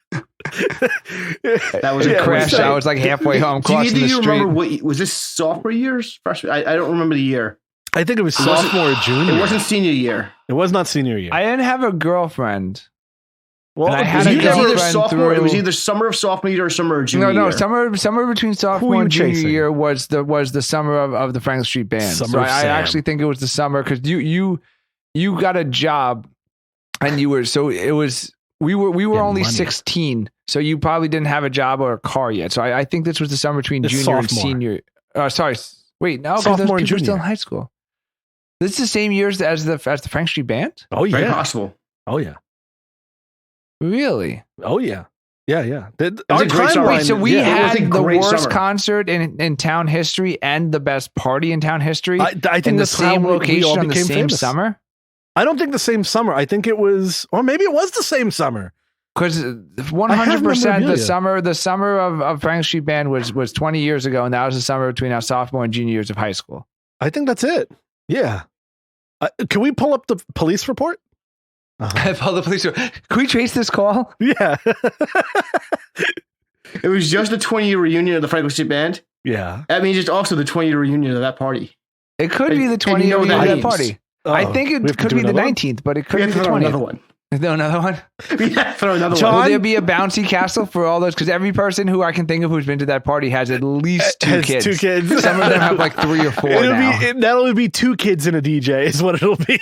That was a crash. I was like halfway home crossing the street. Remember was this sophomore years? Freshman? I don't remember the year. I think it was sophomore or junior. It wasn't senior year. It was not senior year. I didn't have a girlfriend. Well, I had a girlfriend It was either summer of sophomore year or summer of junior year. No, summer between sophomore and junior year was the summer of the Franklin Street Band. So I actually think it was the summer because you got a job and you were we were only 16, so you probably didn't have a job or a car yet. So I think this was the summer between junior and senior. Sorry, wait, no, because those people were still in high school. This is the same years as the Frank Street Band? Oh, yeah. Very possible. Oh, yeah. Really? Oh, yeah. Yeah. Our timeline, so we had the worst concert in town history and the best party in town history I think in the same location on the same summer? I don't think the same summer. I think it was, or maybe it was the same summer. Because 100% the summer of Frank Street Band was 20 years ago, and that was the summer between our sophomore and junior years of high school. I think that's it. Yeah. Can we pull up the police report? Pull the police report. Can we trace this call? Yeah. It was just the 20-year reunion of the Franklin Street Band. Yeah. I mean, just also the 20-year reunion of that party. It could be the 20-year reunion of that party. I think it could be the 19th, but it could be the 20th. Another one. Is there another one? Yeah, throw another John, one. Will there be a bouncy castle for all those? Because every person who I can think of who's been to that party has at least two kids. Some of them have like 3 or 4 now. That'll only be 2 kids and a DJ is what it'll be.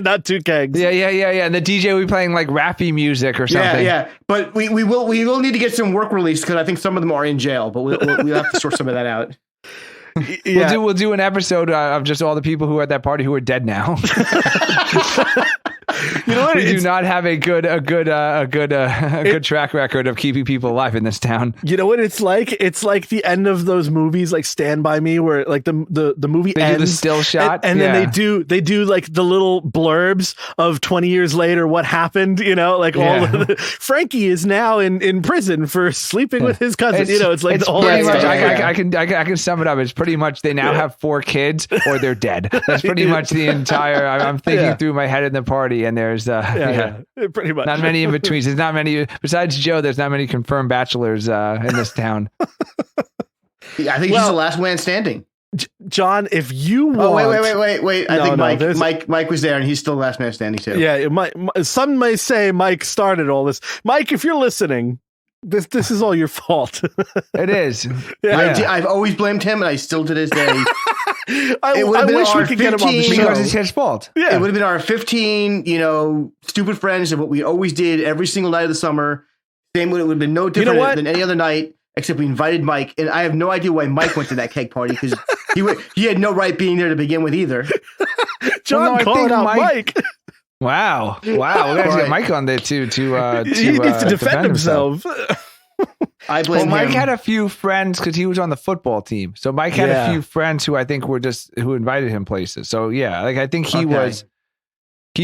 Not 2 kegs. Yeah. And the DJ will be playing like rappy music or something. Yeah. But we will need to get some work release because I think some of them are in jail. But we'll have to sort some of that out. Yeah. We'll do an episode of just all the people who were at that party who are dead now. You know what? We do not have a good track record of keeping people alive in this town. You know what it's like? It's like the end of those movies, like Stand By Me, where like the movie they ends, do the still shot, and then they do like the little blurbs of 20 years later what happened. You know, like all Frankie is now in prison for sleeping with his cousin. It's like the whole. Pretty much, I can sum it up. It's pretty much they now have 4 kids or they're dead. That's pretty much the entire. I'm thinking through my head in the party. And there's pretty much not many in betweens. There's not many besides Joe. There's not many confirmed bachelors in this town. I think he's the last man standing. John, if you want, wait. I think Mike was there, and he's still the last man standing too. Yeah, some may say Mike started all this. Mike, if you're listening, this is all your fault. It is. I've always blamed him, and I still to this day. I wish we could get him on the show. Because it's his fault. Yeah. It would have been our 15, stupid friends and what we always did every single night of the summer. Same way, it would have been no different than any other night, except we invited Mike. And I have no idea why Mike went to that keg party because he had no right being there to begin with either. John called out Mike. Wow. We got to get Mike on there too. He needs to defend himself. I blame Mike him. had a few friends because he was on the football team. So Mike had a few friends who I think who invited him places. So yeah, like I think he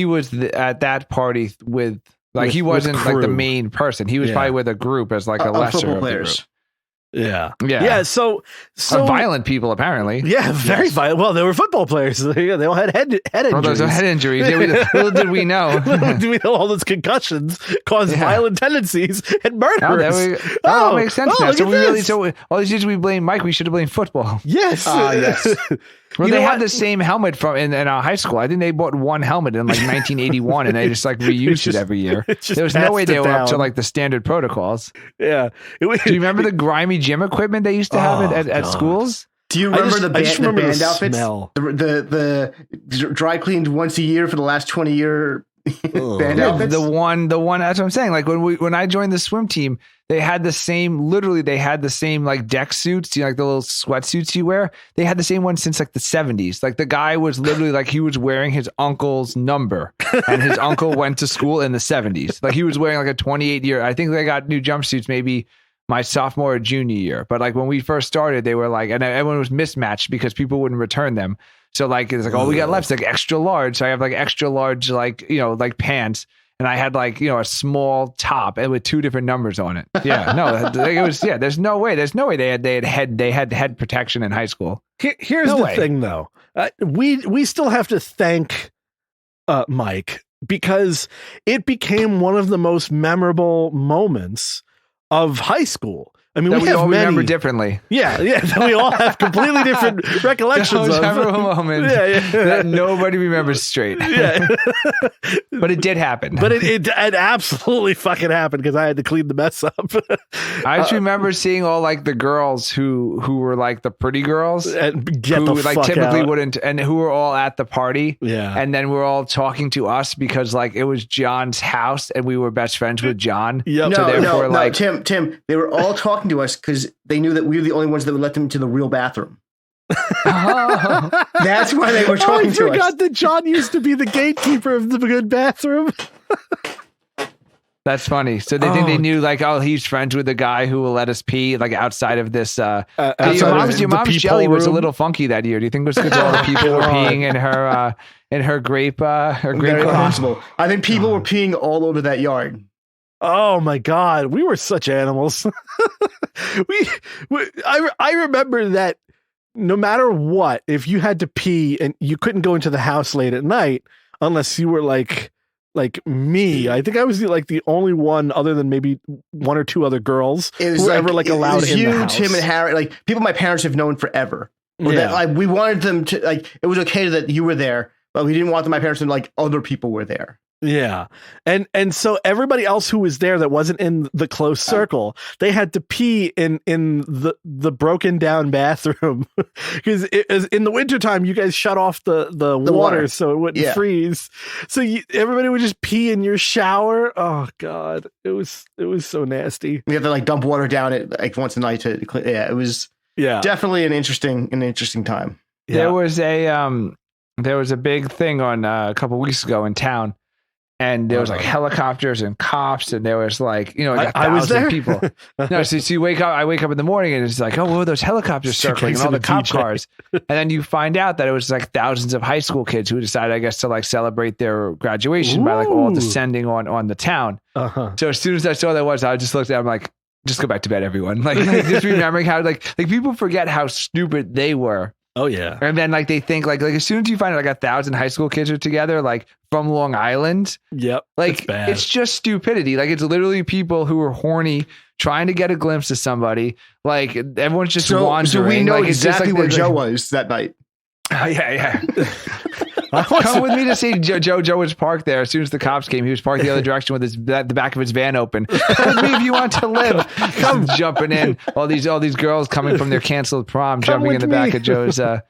was at that party with he wasn't like the main person. He was probably with a group as like a lesser of players. The group. Yeah. So violent people apparently. Yeah, very violent. Well, they were football players. They all had head injuries. Oh, those are head injuries. Little did we know. Little did we know all those concussions cause violent tendencies and murders. That makes sense now. So all these years we blame Mike. We should have blamed football. Yes. Yes. Well, they had the same helmet in our high school. I think they bought one helmet in like 1981, and they just like reused it every year. There was no way they were up to like the standard protocols. Yeah. Do you remember the grimy gym equipment they used to have at schools? Do you remember the band outfits? Smell. The dry cleaned once a year for the last 20-year band outfits? The one. That's what I'm saying. Like when I joined the swim team, they had the same, literally, they had the same like deck suits, you know, like the little sweatsuits you wear. They had the same one since like the 70s. Like the guy was literally like, he was wearing his uncle's number and his uncle went to school in the 70s. Like he was wearing like a 28-year, I think they got new jumpsuits maybe my sophomore or junior year. But like when we first started, they were like, and everyone was mismatched because people wouldn't return them. So like, it's like, all we got left is like extra large. So I have like extra large, like, you know, like pants. And I had like, you know, a small top and with 2 different numbers on it. Yeah, no, it was, yeah, there's no way they had head protection in high school. Here's the thing though. We still have to thank Mike because it became one of the most memorable moments of high school. I mean, we all remember differently. Yeah. We all have completely different recollections of memorable moments that nobody remembers straight. Yeah. But it did happen. But it absolutely fucking happened because I had to clean the mess up. I just remember seeing all like the girls who were like the pretty girls and who like typically wouldn't, and who were all at the party. Yeah. And then we're all talking to us because like it was John's house and we were best friends with John. Yep. No, Tim, they were all talking to us because they knew that we were the only ones that would let them into the real bathroom. Oh. That's why they were talking to us. I forgot that John used to be the gatekeeper of the good bathroom. That's funny. So they think they knew like, oh, he's friends with the guy who will let us pee like outside of this. Your mom's jelly was a little funky that year. Do you think it was because all the people were peeing in her grape? Very possible. I think people were peeing all over that yard. Oh my God, we were such animals. I remember that no matter what, if you had to pee and you couldn't go into the house late at night unless you were like me. I think I was the only one other than maybe 1 or 2 other girls who were ever allowed in the house. Tim and Harry, like people my parents have known forever. That, like we wanted them to like it was okay that you were there, but we didn't want my parents to like other people were there. Yeah. And so everybody else who was there that wasn't in the close circle, they had to pee in the broken down bathroom because in the wintertime, you guys shut off the water so it wouldn't freeze. So everybody would just pee in your shower. Oh God. It was so nasty. We have to like dump water down it like once a night to clean. Yeah. It was definitely an interesting time. Yeah. There was a big thing on a couple weeks ago in town. And there was like helicopters and cops, and there was like, you know, like I was there. People. No, so you wake up. I wake up in the morning, and it's like, oh, whoa, those helicopters circling and all the cop cars. And then you find out that it was like thousands of high school kids who decided, I guess, to like celebrate their graduation by like all descending on the town. So as soon as I saw that I just looked at it, I'm like, just go back to bed, everyone. Like just remembering how like people forget how stupid they were. Oh yeah. And then like they think like as soon as you find out like 1,000 high school kids are together, like from Long Island. Yep. Like it's just stupidity. Like it's literally people who are horny trying to get a glimpse of somebody. Like everyone's just wandering. So we know like, exactly where Joe was that night. Yeah. Come with me to see Joe. Joe was parked there. As soon as the cops came, he was parked the other direction with the back of his van open. Come with me if you want to live. Come jumping in. All these girls coming from their canceled prom, jumping in the back of Joe's. So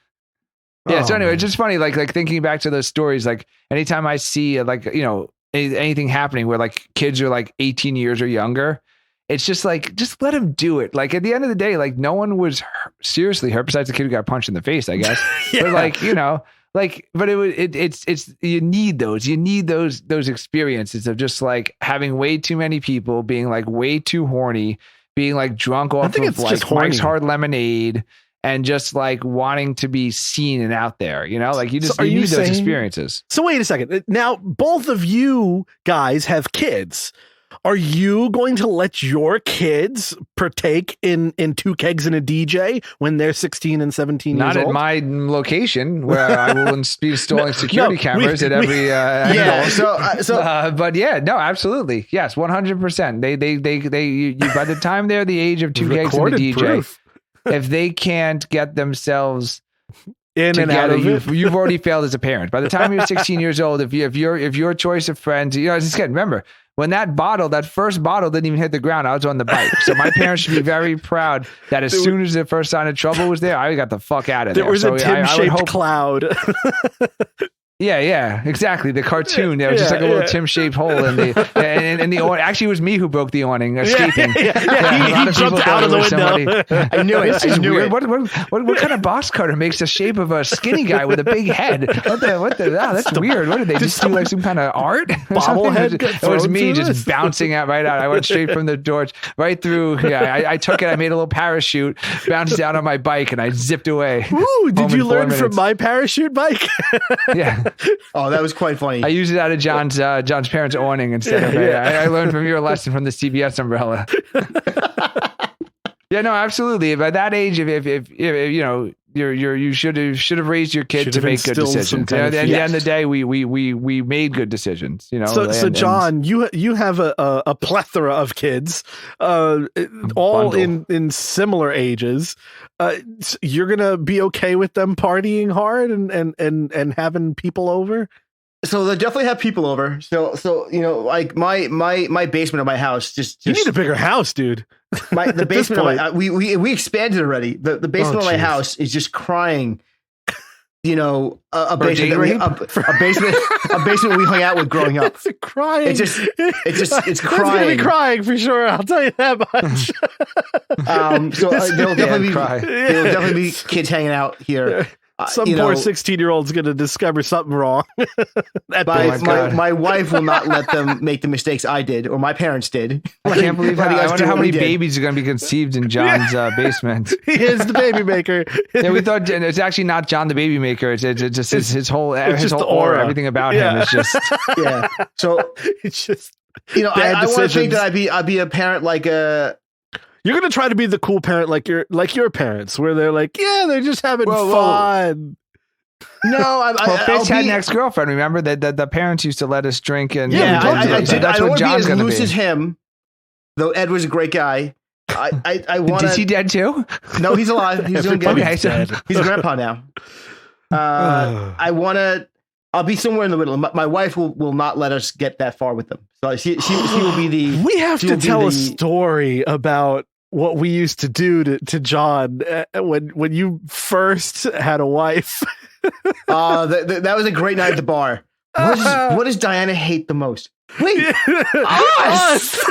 anyway, it's just funny. Like thinking back to those stories. Like anytime I see like you know anything happening where like kids are like 18 years or younger, it's just like just let them do it. Like at the end of the day, like no one was seriously hurt besides the kid who got punched in the face, I guess. But like you know. Like, but it's you need those experiences of just like having way too many people being like way too horny, being like drunk off of like Mike's Hard Lemonade and just like wanting to be seen and out there, you know, like you need those experiences. So wait a second. Now, both of you guys have kids. Are you going to let your kids partake in 2 kegs and a DJ when they're 16 and 17 years old? Not at my location where I will be installing security cameras at every angle. But yeah, no, absolutely. Yes, 100%. They by the time they're the age of 2 kegs and a DJ, proof. If they can't get themselves in together, and out of it. You've already failed as a parent. By the time you're 16 years old, if your choice of friends, you know, just again, remember, when that first bottle didn't even hit the ground, I was on the bike. So my parents should be very proud that as soon as the first sign of trouble was there, I got the fuck out of there. There was a Tim-shaped cloud. Yeah, exactly. The cartoon. There was just like a little Tim-shaped hole in the and the awning. Actually, it was me who broke the awning, escaping. He jumped out of the window. I knew it. This is weird. What kind of box cutter makes the shape of a skinny guy with a big head? What the? That's weird. What did they just do? Like some kind of art? Bobblehead. It was me just bouncing out right out. I went straight from the door right through. Yeah, I took it. I made a little parachute, bounced down on my bike, and I zipped away. Ooh, did you learn from my parachute bike? Yeah. Oh, that was quite funny. I used it out of John's parents' awning instead of it. I learned from your lesson from the CBS umbrella. Yeah, no, absolutely. By that age, if you know, you should have raised your kid to make good decisions. At the end of the day, we made good decisions. You know. So John, you have a plethora of kids, all in similar ages. You're gonna be okay with them partying hard and having people over? So they'll definitely have people over. So you know, like my basement of my house just you need a bigger house, dude. The basement of my we expanded already. The basement of my house is just crying. You know, a basement we hung out with growing up. It's crying. It's crying. It's gonna be crying for sure. I'll tell you that much. So there'll definitely be kids hanging out here. Some poor 16-year-old's going to discover something wrong. My wife will not let them make the mistakes I did or my parents did. I can't believe that. I wonder how many babies are going to be conceived in John's basement. He is the baby maker. Yeah, we thought it's actually not John the baby maker. It's just his whole aura, everything about him is just So it's just I want to think that I'd be a parent like a. You're gonna try to be the cool parent like your parents, where they're like, yeah, they're just having fun. No, Fitz had an ex-girlfriend. Remember that the parents used to let us drink and I did. That's what John's going to be. As loose as him, though. Ed was a great guy. I want. Is he dead too? No, he's alive. He's doing good. He's a grandpa now. I want to. I'll be somewhere in the middle. My wife will not let us get that far with them. So she will be the. We have to tell a story about what we used to do to John when you first had a wife. That was a great night at the bar. What does Diana hate the most? Wait, us!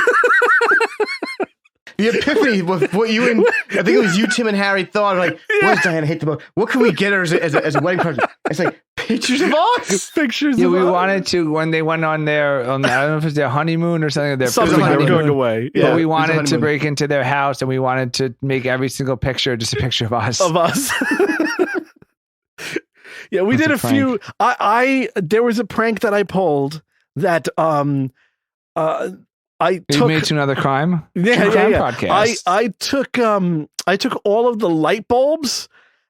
The epiphany with what you and I think it was you, Tim, and Harry thought, like, what does Diana hate the most? What can we get her as a wedding present? It's like pictures of us. Pictures. Yeah, of we us. wanted to when they went on I don't know if it was their honeymoon or something. Something like they were going away. Yeah, but we wanted to break into their house and we wanted to make every single picture just a picture of us. Yeah, we did a few. There was a prank that I pulled that I took. Made to another crime. Yeah. Podcast. I took all of the light bulbs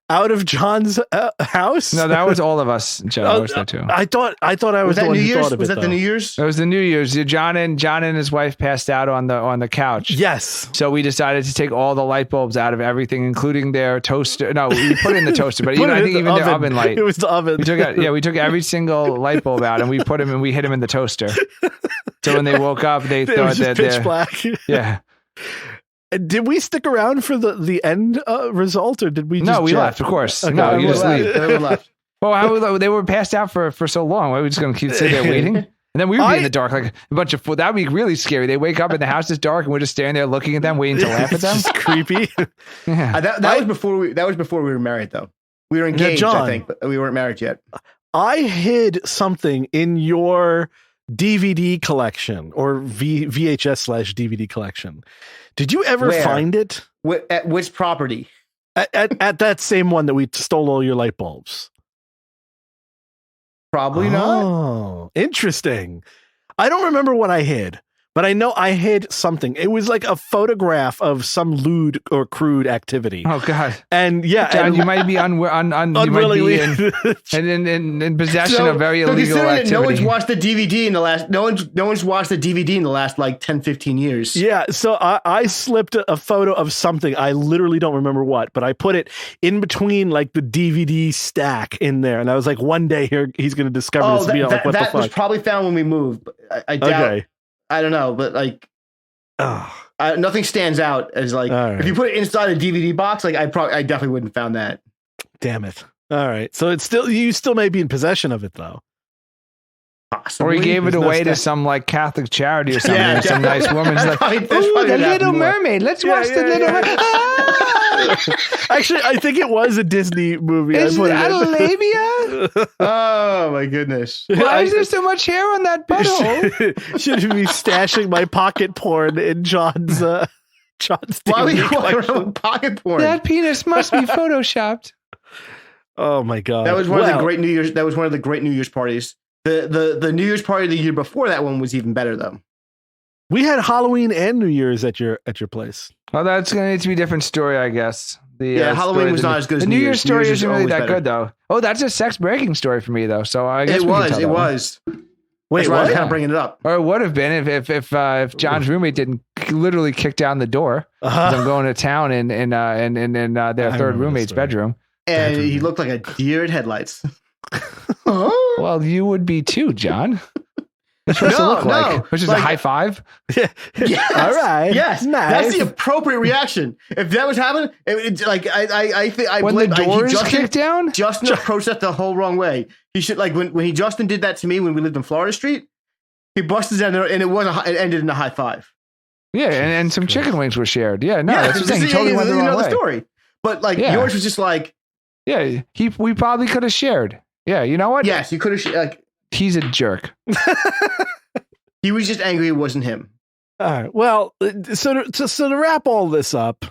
out of John's house. No, that was all of us. Joe, I was there too. I thought I was the that one New who Year's? thought of was it. That the New Year's? It was the New Year's. John and his wife passed out on the couch. Yes. So we decided to take all the light bulbs out of everything, including their toaster. No, we put it in the toaster, but I think even their oven light. It was the oven. We took every single light bulb out and we put them and we hit them in the toaster. So when they woke up, they thought that pitch black. Yeah. Did we stick around for the end result, or did we? Just we left, of course. Okay. No, you just leave. Everyone left. Well, they were passed out for so long. Why are we just going to keep sitting there waiting? And then we would be in the dark, like a bunch of. That would be really scary. They wake up and the house is dark, and we're just standing there looking at them, waiting to laugh at them. It's creepy. Yeah, that was before we. That was before we were married, though. We were engaged, John, I think, but we weren't married yet. I hid something in your DVD collection or VHS/DVD collection. Did you ever find it? At which property? At that same one that we stole all your light bulbs. Probably not. Oh, interesting. I don't remember what I hid, but I know I hid something. It was like a photograph of some lewd or crude activity. Oh God! And yeah, John, you might be unwillingly in possession of very illegal activity. No one's watched the DVD in the last. No one's watched the DVD in the last like 10, 15 years. Yeah, so I slipped a photo of something. I literally don't remember what, but I put it in between like the DVD stack in there, and I was like, one day here he's going to discover this. Like, what the fuck? That was probably found when we moved. I doubt. Okay. I don't know, but like, nothing stands out as like if you put it inside a DVD box. Like I definitely wouldn't have found that. Damn it! All right. So it's still you still may be in possession of it though. Possibly. Or he gave it There's no away to stat- some like Catholic charity or something. Yeah, and some yeah. nice woman's That's like, probably- that's "Ooh, probably the what happened Little more. Mermaid. Let's Yeah, watch the yeah, Little yeah. Mermaid." Ah! Actually, I think it was a Disney movie. Is I put that a it in. labia? Oh my goodness. Why is there so much hair on that butthole? Should be stashing my pocket porn in John's John's Why would DVD you walk around collection. with pocket porn? That penis must be photoshopped. Oh my god. That was one of the Well, great New Year's. That was one of the great New Year's parties. The New Year's party the year before that one was even better though. we had Halloween and New Year's at your place. Well, that's going to need to be a different story, I guess. The Yeah, Halloween story was of not as good as the New New Year's. Year's story New Year's is isn't really always that better. good, though. Oh, that's a sex breaking story for me, though. So I guess It we can was. tell It that one. was. Wait, That's why I was what? kind of bringing it up. Or it would have been if John's roommate didn't literally kick down the door. 'Cause I'm going to town in their I third remember roommate's this story. bedroom. And he looked like a deer in headlights. Oh. Well, you would be too, John. What's supposed to No, look like? no. Which is Like- a high five? Yes. All right. Yes. Nice. That's the appropriate reaction. If that was happening, like I think I When the blame doors Justin, kicked down? Justin approached that the whole wrong way. He should like when Justin did that to me when we lived in Florida Street. He busted down there and it ended in a high five. Yeah, and some chicken wings were shared. Yeah, no, that's the thing. He this- totally went the you wrong know way. the story. But like Yeah. yours was just like, Yeah, we probably could have shared. Yeah, you know what? yes, you could have like He's a jerk. he was just angry it wasn't him. All right. Well, so to wrap all this up,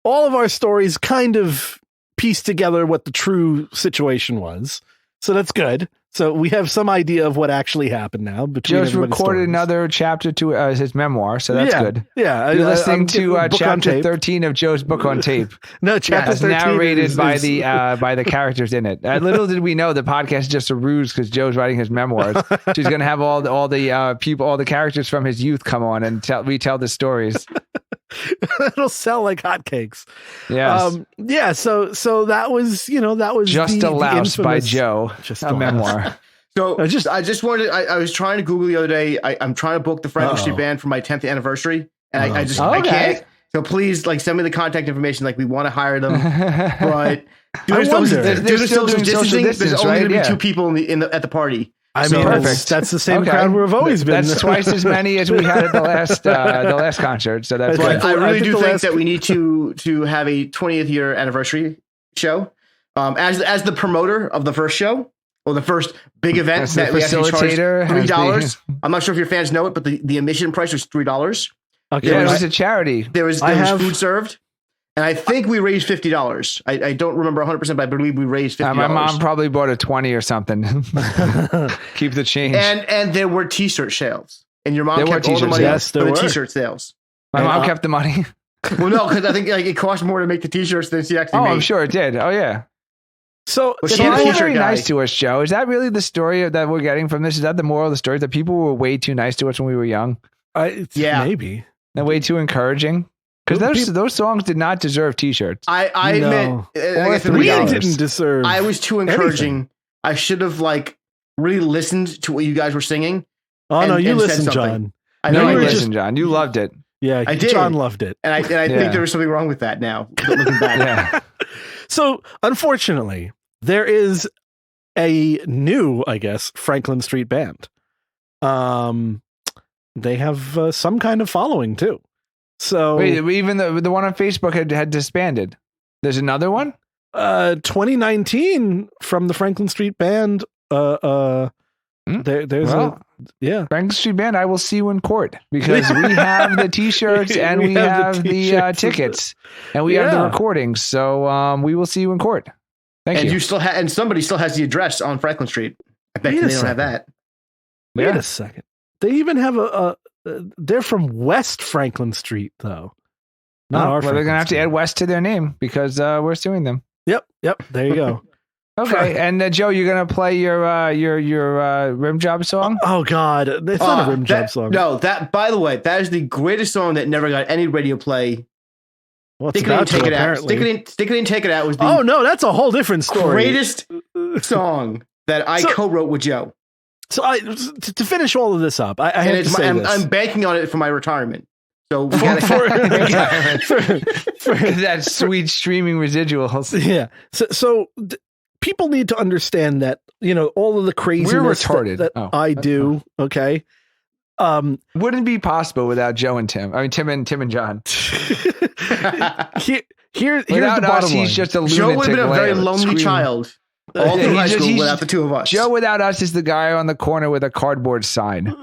all of our stories kind of piece together what the true situation was. So that's good. So we have some idea of what actually happened now. Between Joe's everybody's recorded stories. another chapter to his memoir, so that's Yeah. good. Yeah, You're I'm listening getting to a book on chapter tape. 13 of Joe's book on tape. No, chapter As 13 narrated is- by is- the characters in it. Little did we know the podcast is just a ruse because Joe's writing his memoirs. So he's going to have all the people, all the characters from his youth come on and retell the stories. It'll sell like hotcakes. Yes. Yeah. So that was Just the a Louse by infamous- Joe, Just a a memoir. So I just- I just wanted. I was trying to Google the other day. I'm trying to book the Franklin Street Uh-oh. Band for my 10th anniversary, and I just Oh, I okay. can't. So please, like, send me the contact information. Like, we want to hire them, but due I to wonder. social, They're due to still social doing social distancing, there's distance, only right? going to be Yeah. 2 people at the party. I So- mean, Perfect. that's the same Okay. crowd we've always been. That's twice as many as we had at the last concert. So that's But good. But I I really think do the think last- that we need to have a 20th year anniversary show. As the promoter of the first show or the first big event As the that we actually charged facilitator, $3. I'm not sure if your fans know it, but the admission price was $3. Okay, Yeah, it I- was a charity. There was food served, and I think we raised $50. I don't remember 100%, but I believe we raised $50. My mom probably bought a 20 or something. Keep the change. and there were T-shirt sales, and your mom There were kept all the t-shirt money sales. for There the were. T-shirt sales. My mom kept the money. Well, no, because I think like it cost more to make the T-shirts than she actually Oh, made. I'm sure it did. Oh, yeah. So Well, So she had a people were t-shirt very guy. nice to us, Joe. Is that really the story that we're getting from this? Is that the moral of the story? That people were way too nice to us when we were young Yeah. maybe. and way too encouraging? Because those songs did not deserve T-shirts. I No. admit, Or I guess $3. We $3. didn't deserve. I was too encouraging. I should have like really listened to what you guys were singing. Oh no, and- you and said listen, something. John. I No, know you I did. listen, John. You loved it. Yeah, I did. John loved it. And I Yeah. think there was something wrong with that now, looking back. Yeah. So unfortunately, there is a new, I guess, Franklin Street Band. They have some kind of following too. So Wait, even the one on Facebook had disbanded. There's another one? 2019 from the Franklin Street Band. There's Well, yeah. Franklin Street Band, I will see you in court because we have the T-shirts and we have the t-shirts. tickets and we have the Yeah. recordings. So we will see you in court. Thank And you. you still and somebody still has the address on Franklin Street. I bet Wait they a don't have second. that. Wait Yeah. a second. They even have they're from West Franklin Street though. Not our well, they're gonna Franklin have to Street. add West to their name because we're suing them. Yep. There you go. Okay, and Joe, you're gonna play your rim job song. Oh God, it's not a rim job song. No, that by the way, that is the greatest song that never got any radio play. Well, it's Stick it in, about to, take it out. apparently. Stick it in, take it out was the Oh no, that's a whole different story. greatest song that I So- co-wrote with Joe. So to finish all of this up, I And have to it's say I'm, this. I'm banking on it for my retirement. So we For- gotta, for- That sweet streaming residuals. yeah. So people need to understand that, all of the craziness that I do. Okay. Wouldn't be possible without Joe and Tim. I mean, Tim and John. Here's without the bottom us, line. he's just a lunatic. Joe would have been a very lonely child. All through high school without the two of us. Joe without us is the guy on the corner with a cardboard sign.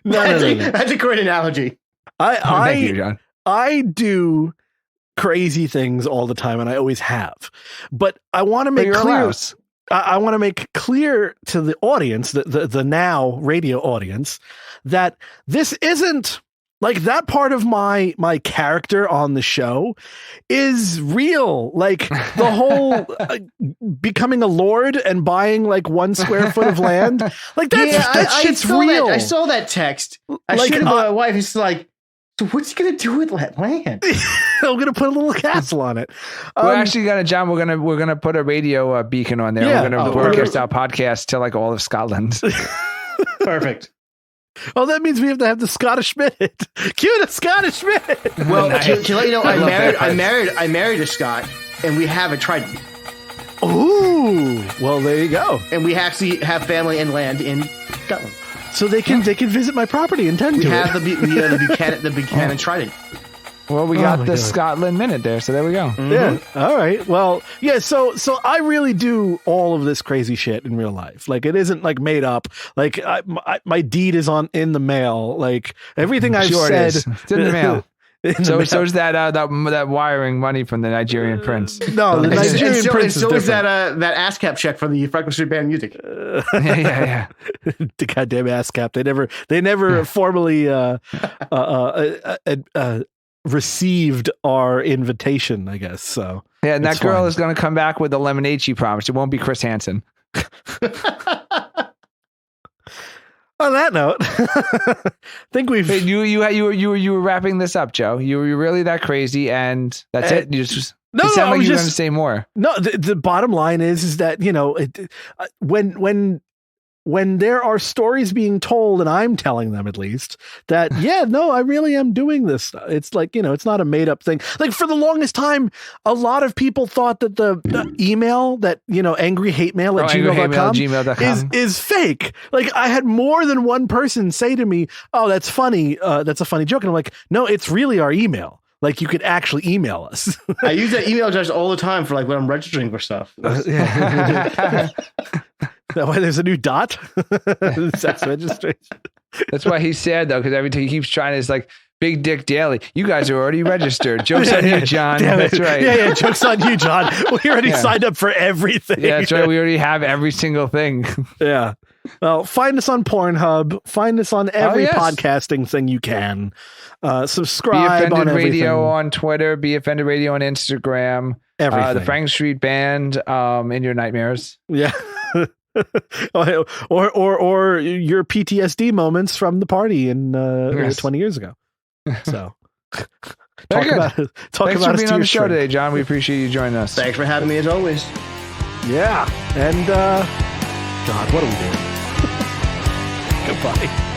No. That's a great analogy. Thank you, John. I do crazy things all the time, and I always have. But I want to make clear. I want to make clear to the audience, the now radio audience, that this isn't like that part of my character on the show is real. Like the whole becoming a lord and buying like 1 square foot of land. Like that shit's real. I saw that text. I shared it with my wife. It's like, so what's he gonna do with that land? I'm gonna put a little castle on it. We're actually gonna, John. We're gonna put a radio beacon on there. We're gonna broadcast our podcast to like all of Scotland. Perfect. Oh, that means we have to have the Scottish minute. Cue the Scottish minute. Well, to let you know, I married a Scot, and we have a trident. Ooh, well, there you go. And we actually have family and land in Scotland, so they can visit my property and tend to it. The Buchanan trident. Well, we got the Scotland minute there, so there we go. Mm-hmm. Yeah. All right. Well, yeah. So I really do all of this crazy shit in real life. Like it isn't like made up. Like my deed is in the mail. Like everything I've said, it's in the mail. So is that wiring money from the Nigerian prince? No, the Nigerian prince. So is that ASCAP check from the Franklin Street Band music? Yeah. The goddamn ASCAP. They never formally received our invitation, I guess. So yeah, and that girl is going to come back with the lemonade she promised. It won't be Chris Hansen. On that note, I think we've you were wrapping this up, Joe. You were really that crazy, and that's it. You just no, you sound like you're going to say more. No, the bottom line is that when there are stories being told, and I'm telling them at least that, I really am doing this. It's like, it's not a made up thing. Like for the longest time, a lot of people thought that the email that, angry hate mail at gmail.com is fake. Like I had more than one person say to me, oh, that's funny. That's a funny joke. And I'm like, no, it's really our email. Like you could actually email us. I use that email address all the time for like when I'm registering for stuff. That why there's a new dot? Sex registration. That's why he's sad though, because every time he keeps trying, it's like Big Dick Daily. You guys are already registered. Joke's on you, John. That's right. Yeah. Joke's on you, John. We already signed up for everything. Yeah, that's right. We already have every single thing. Yeah. Well, find us on Pornhub. Find us on every podcasting thing you can. Subscribe Be Offended on Radio on Twitter. Be Offended Radio on Instagram. Everything. The Frank Street Band in your nightmares. Yeah. or your PTSD moments from the party in 20 years ago. So Thanks for being on the show today, John. We appreciate you joining us. Thanks for having me as always. Yeah. And God, what are we doing? Goodbye.